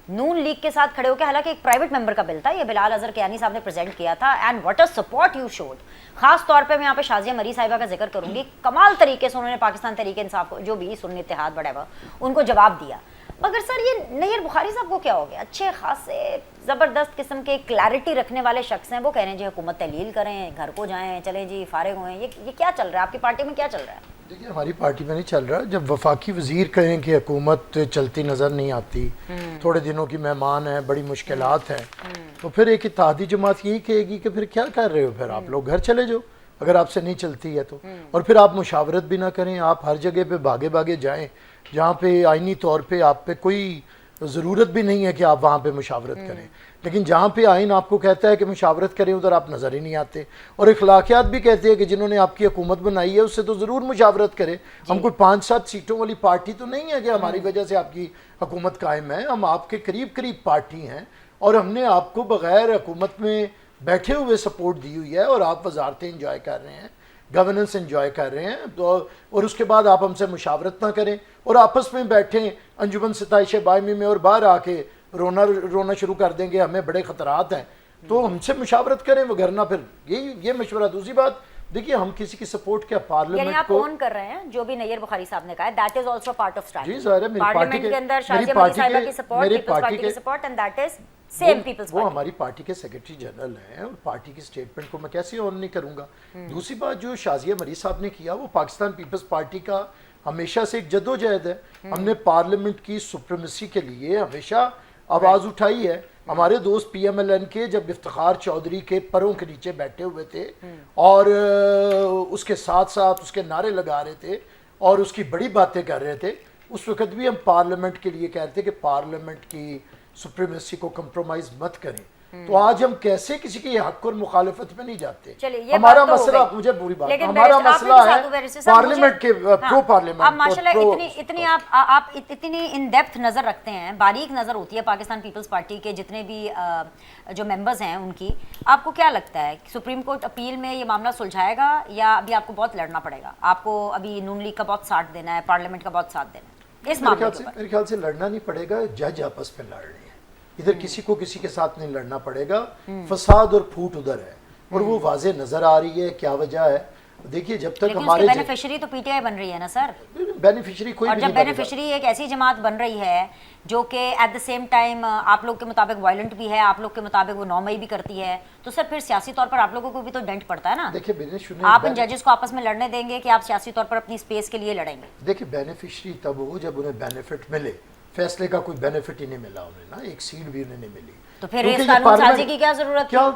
नून लीग के साथ खड़े होकर, हालांकि एक प्राइवेट मेंबर का बिल था, ये बिलाल अजहर कियानी साहब ने प्रेजेंट किया था, and what a support you showed. खास तौर पे मैं यहाँ पे शाजिया मरी साहिबा का जिक्र करूंगी। कमाल तरीके से उन्होंने पाकिस्तान तहरीक इंसाफ को, जो भी सुन्नी इत्तेहाद वडेवर, उनको जवाब दिया। मगर सर ये नैयर बुखारी साहब को क्या हो गया? अच्छे खासे ज़बरदस्त किस्म के क्लैरिटी रखने वाले शख्स हैं, वो कह रहे हैं जी हुकूमत तहलील करें, घर को जाएं, चलें जी फारिग हुए। ये क्या चल रहा है आपकी पार्टी में, क्या चल रहा है? देखिए, हमारी पार्टी में नहीं चल रहा। जब वफाकी वजीर कहें कि हुकूमत चलती नज़र नहीं आती, थोड़े दिनों की मेहमान है, बड़ी मुश्किलात हैं, तो फिर एक इत्तेहादी जमात यही कहेगी कि फिर क्या कर रहे हो, फिर आप लोग घर चले जाओ अगर आपसे नहीं चलती है तो। और फिर आप मुशावरत भी ना करें, आप हर जगह पे भागे भागे जाएं जहाँ पे आइनी तौर पे आप पे कोई ज़रूरत भी नहीं है कि आप वहाँ पे मुशावरत करें, लेकिन जहाँ पे आइन आपको कहता है कि मुशावरत करें उधर आप नज़र ही नहीं आते। और इखलाकियात भी कहते हैं कि जिन्होंने आपकी हुकूमत बनाई है उससे तो ज़रूर मुशावरत करें। हम कोई 5-7 सीटों वाली पार्टी तो नहीं है कि हमारी वजह से आपकी हुकूमत कायम है। हम आपके करीब करीब पार्टी हैं और हमने आपको बग़ैर हुकूमत में बैठे हुए सपोर्ट दी हुई है और आप वजारतें इंजॉय कर रहे हैं, गवर्नेंस एंजॉय कर रहे हैं, तो और उसके बाद आप हमसे मुशावरत ना करें और आपस में बैठें अंजुमन सिताइश बायमी में और बाहर आके रोना शुरू कर देंगे, हमें बड़े ख़तरात हैं, तो हमसे मुशावरत करें, वगरना फिर ये मशवरा। दूसरी बात, देखिए हम किसी की सपोर्ट क्या पार्लियामेंट आप ऑन कर रहे हैं जो भी नैयर बुखारी साहब ने कहा है, that is also part of strategy. जी सर, मेरी पार्लियामेंट के अंदर शाजिया मरी साहिबा की सपोर्ट, पीपल्स पार्टी की support, and that is same Peoples Party. वो हमारी पार्टी के सेक्रेटरी जनरल हैं और पार्टी की स्टेटमेंट को मैं कैसे ऑन नहीं करूंगा। दूसरी बात, जो शाजिया मरी साहब ने किया वो पाकिस्तान पीपल्स पार्टी का हमेशा से एक जद्दोजहद है। हमने पार्लियामेंट की सुप्रीमेसी के लिए हमेशा आवाज़ उठाई है। हमारे दोस्त PMLN के जब इफ्तिखार चौधरी के परों के नीचे बैठे हुए थे और उसके साथ साथ उसके नारे लगा रहे थे और उसकी बड़ी बातें कर रहे थे, उस वक्त भी हम पार्लियामेंट के लिए कहते थे कि पार्लियामेंट की सुप्रीमेसी को कंप्रोमाइज मत करें। तो आज हम कैसे किसी के हक और मुखालिफत में नहीं जाते? हमारा मसला, मुझे बुरी बात, हमारा मसला है पार्लियामेंट के प्रो पार्लियामेंट। आप माशाल्लाह इतनी आप इतनी इन डेप्थ नजर रखते हैं, बारीक नजर होती है पाकिस्तान पीपल्स पार्टी के जितने भी जो मेंबर्स हैं उनकी। आपको क्या लगता है सुप्रीम कोर्ट अपील में ये मामला सुलझाएगा या अभी आपको बहुत लड़ना पड़ेगा? आपको अभी नून लीग का बहुत साथ देना है, पार्लियामेंट का बहुत साथ देना है इस मामले में? मेरे ख्याल से लड़ना नहीं पड़ेगा, जज आपस में लड़ रहे हैं, इधर किसी को किसी के साथ नहीं लड़ना पड़ेगा। फसाद और फूट उधर है और वो वाजे नजर आ रही है। क्या वजह है? देखिए, जब तक हमारे बेनिफिशियरी तो PTI बन रही है ना सर, बेनिफिशियरी कोई और भी जब बेनिफिशियरी एक ऐसी जमात बन रही है जो कि एट द सेम टाइम आप लोग के मुताबिक वायलेंट भी है, आप लोग के मुताबिक वो नौमई भी करती है, तो सर फिर सियासी तौर पर आप लोगों को भी तो डेंट पड़ता है ना। देखिए, आप इन जजेस को आपस में लड़ने देंगे कि आप सियासी तौर पर अपनी स्पेस के लिए लड़ेंगे? देखिए, बेनिफिशियरी तब हो जब उन्हें बेनिफिट मिले। फैसले का कोई बेनिफिट ही नहीं मिला उन्हें ना, एक सीट भी उन्हें नहीं मिली, तो फिर इस कानून साजी की क्या जरूरत? क्या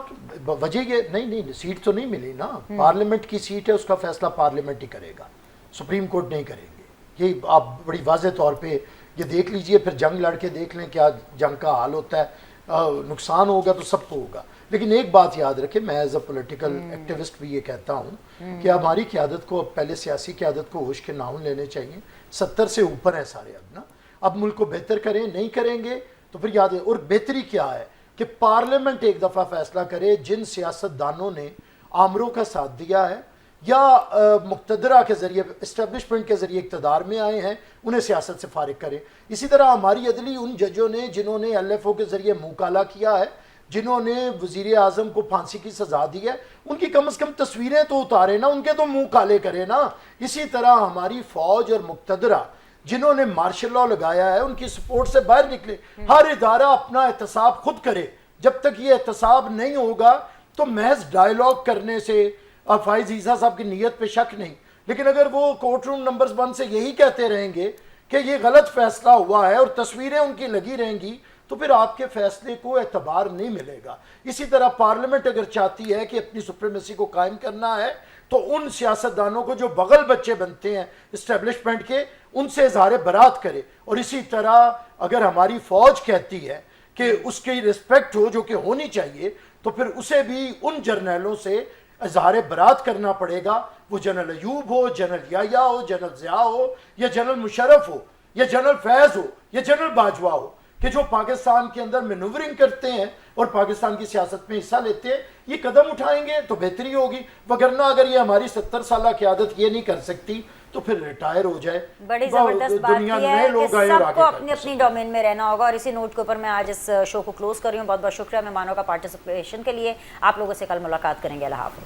वजह ये नहीं, सीट तो नहीं मिली ना। पार्लियामेंट की सीट है, उसका फैसला पार्लियामेंट ही करेगा, सुप्रीम कोर्ट नहीं करेंगे। ये आप बड़ी वाज़े तौर पे ये देख लीजिए, फिर जंग लड़के देख लें क्या जंग का हाल होता है। नुकसान होगा तो सबको होगा, लेकिन एक बात याद रखें, मैं एज अ पॉलिटिकल एक्टिविस्ट भी ये कहता हूँ कि हमारी क़यादत को, अब पहले सियासी क़यादत को होश के नाउन लेने चाहिए। 70 से ऊपर है सारे अब ना। अब मुल्क को बेहतर करें, नहीं करेंगे तो फिर याद है। और बेहतरी क्या है कि पार्लियामेंट एक दफ़ा फैसला करे, जिन सियासतदानों ने आमरों का साथ दिया है या मुक्तदरा के ज़रिए, इस्टेब्लिशमेंट के ज़रिए इक़्तिदार में आए हैं, उन्हें सियासत से फारिग करें। इसी तरह हमारी अदली उन जजों ने जिन्होंने LFO के ज़रिए मुँह काला किया है, जिन्होंने वज़ीर आज़म को फांसी की सज़ा दी है, उनकी कम से कम तस्वीरें तो उतारे ना, उनके तो मुँह काले करें ना। इसी तरह हमारी फ़ौज और मुक्तदरा जिन्होंने मार्शल लॉ लगाया है, उनकी सपोर्ट से बाहर निकले। हर इदारा अपना एहतसाब खुद करे। जब तक ये एहतसाब नहीं होगा तो महज डायलॉग करने से फाइज ईसा साहब की नीयत पे शक नहीं, लेकिन अगर वो कोर्ट रूम नंबर 1 से यही कहते रहेंगे कि ये गलत फैसला हुआ है और तस्वीरें उनकी लगी रहेंगी, तो फिर आपके फैसले को एतबार नहीं मिलेगा। इसी तरह पार्लियामेंट अगर चाहती है कि अपनी सुप्रीमेसी को कायम करना है, तो उन सियासतदानों को जो बगल बच्चे बनते हैं इस्टेब्लिशमेंट के, उनसे इजहार बरात करे। और इसी तरह अगर हमारी फौज कहती है कि उसकी रिस्पेक्ट हो, जो कि होनी चाहिए, तो फिर उसे भी उन जर्नलों से इजहार बरात करना पड़ेगा। वो जनरल अयूब हो, जनरल याया हो, जनरल ज़िया हो, या जनरल मुशर्रफ हो, या जनरल फैज़ हो, या जनरल बाजवा हो, कि जो पाकिस्तान के अंदर मैनूवरिंग करते हैं और पाकिस्तान की सियासत में हिस्सा लेते हैं। ये कदम उठाएंगे तो बेहतरी होगी, वगरना अगर ये हमारी 70 साल क़यादत ये नहीं कर सकती तो फिर रिटायर हो जाए। बड़ी जबरदस्त बात की है कि सबको अपनी अपनी सकते। डोमेन में रहना होगा। और इसी नोट के ऊपर मैं आज इस शो को क्लोज कर रही हूँ। बहुत बहुत शुक्रिया मेहमानों का पार्टिसिपेशन के लिए। आप लोगों से कल मुलाकात करेंगे। अल्लाह हाफ़िज़।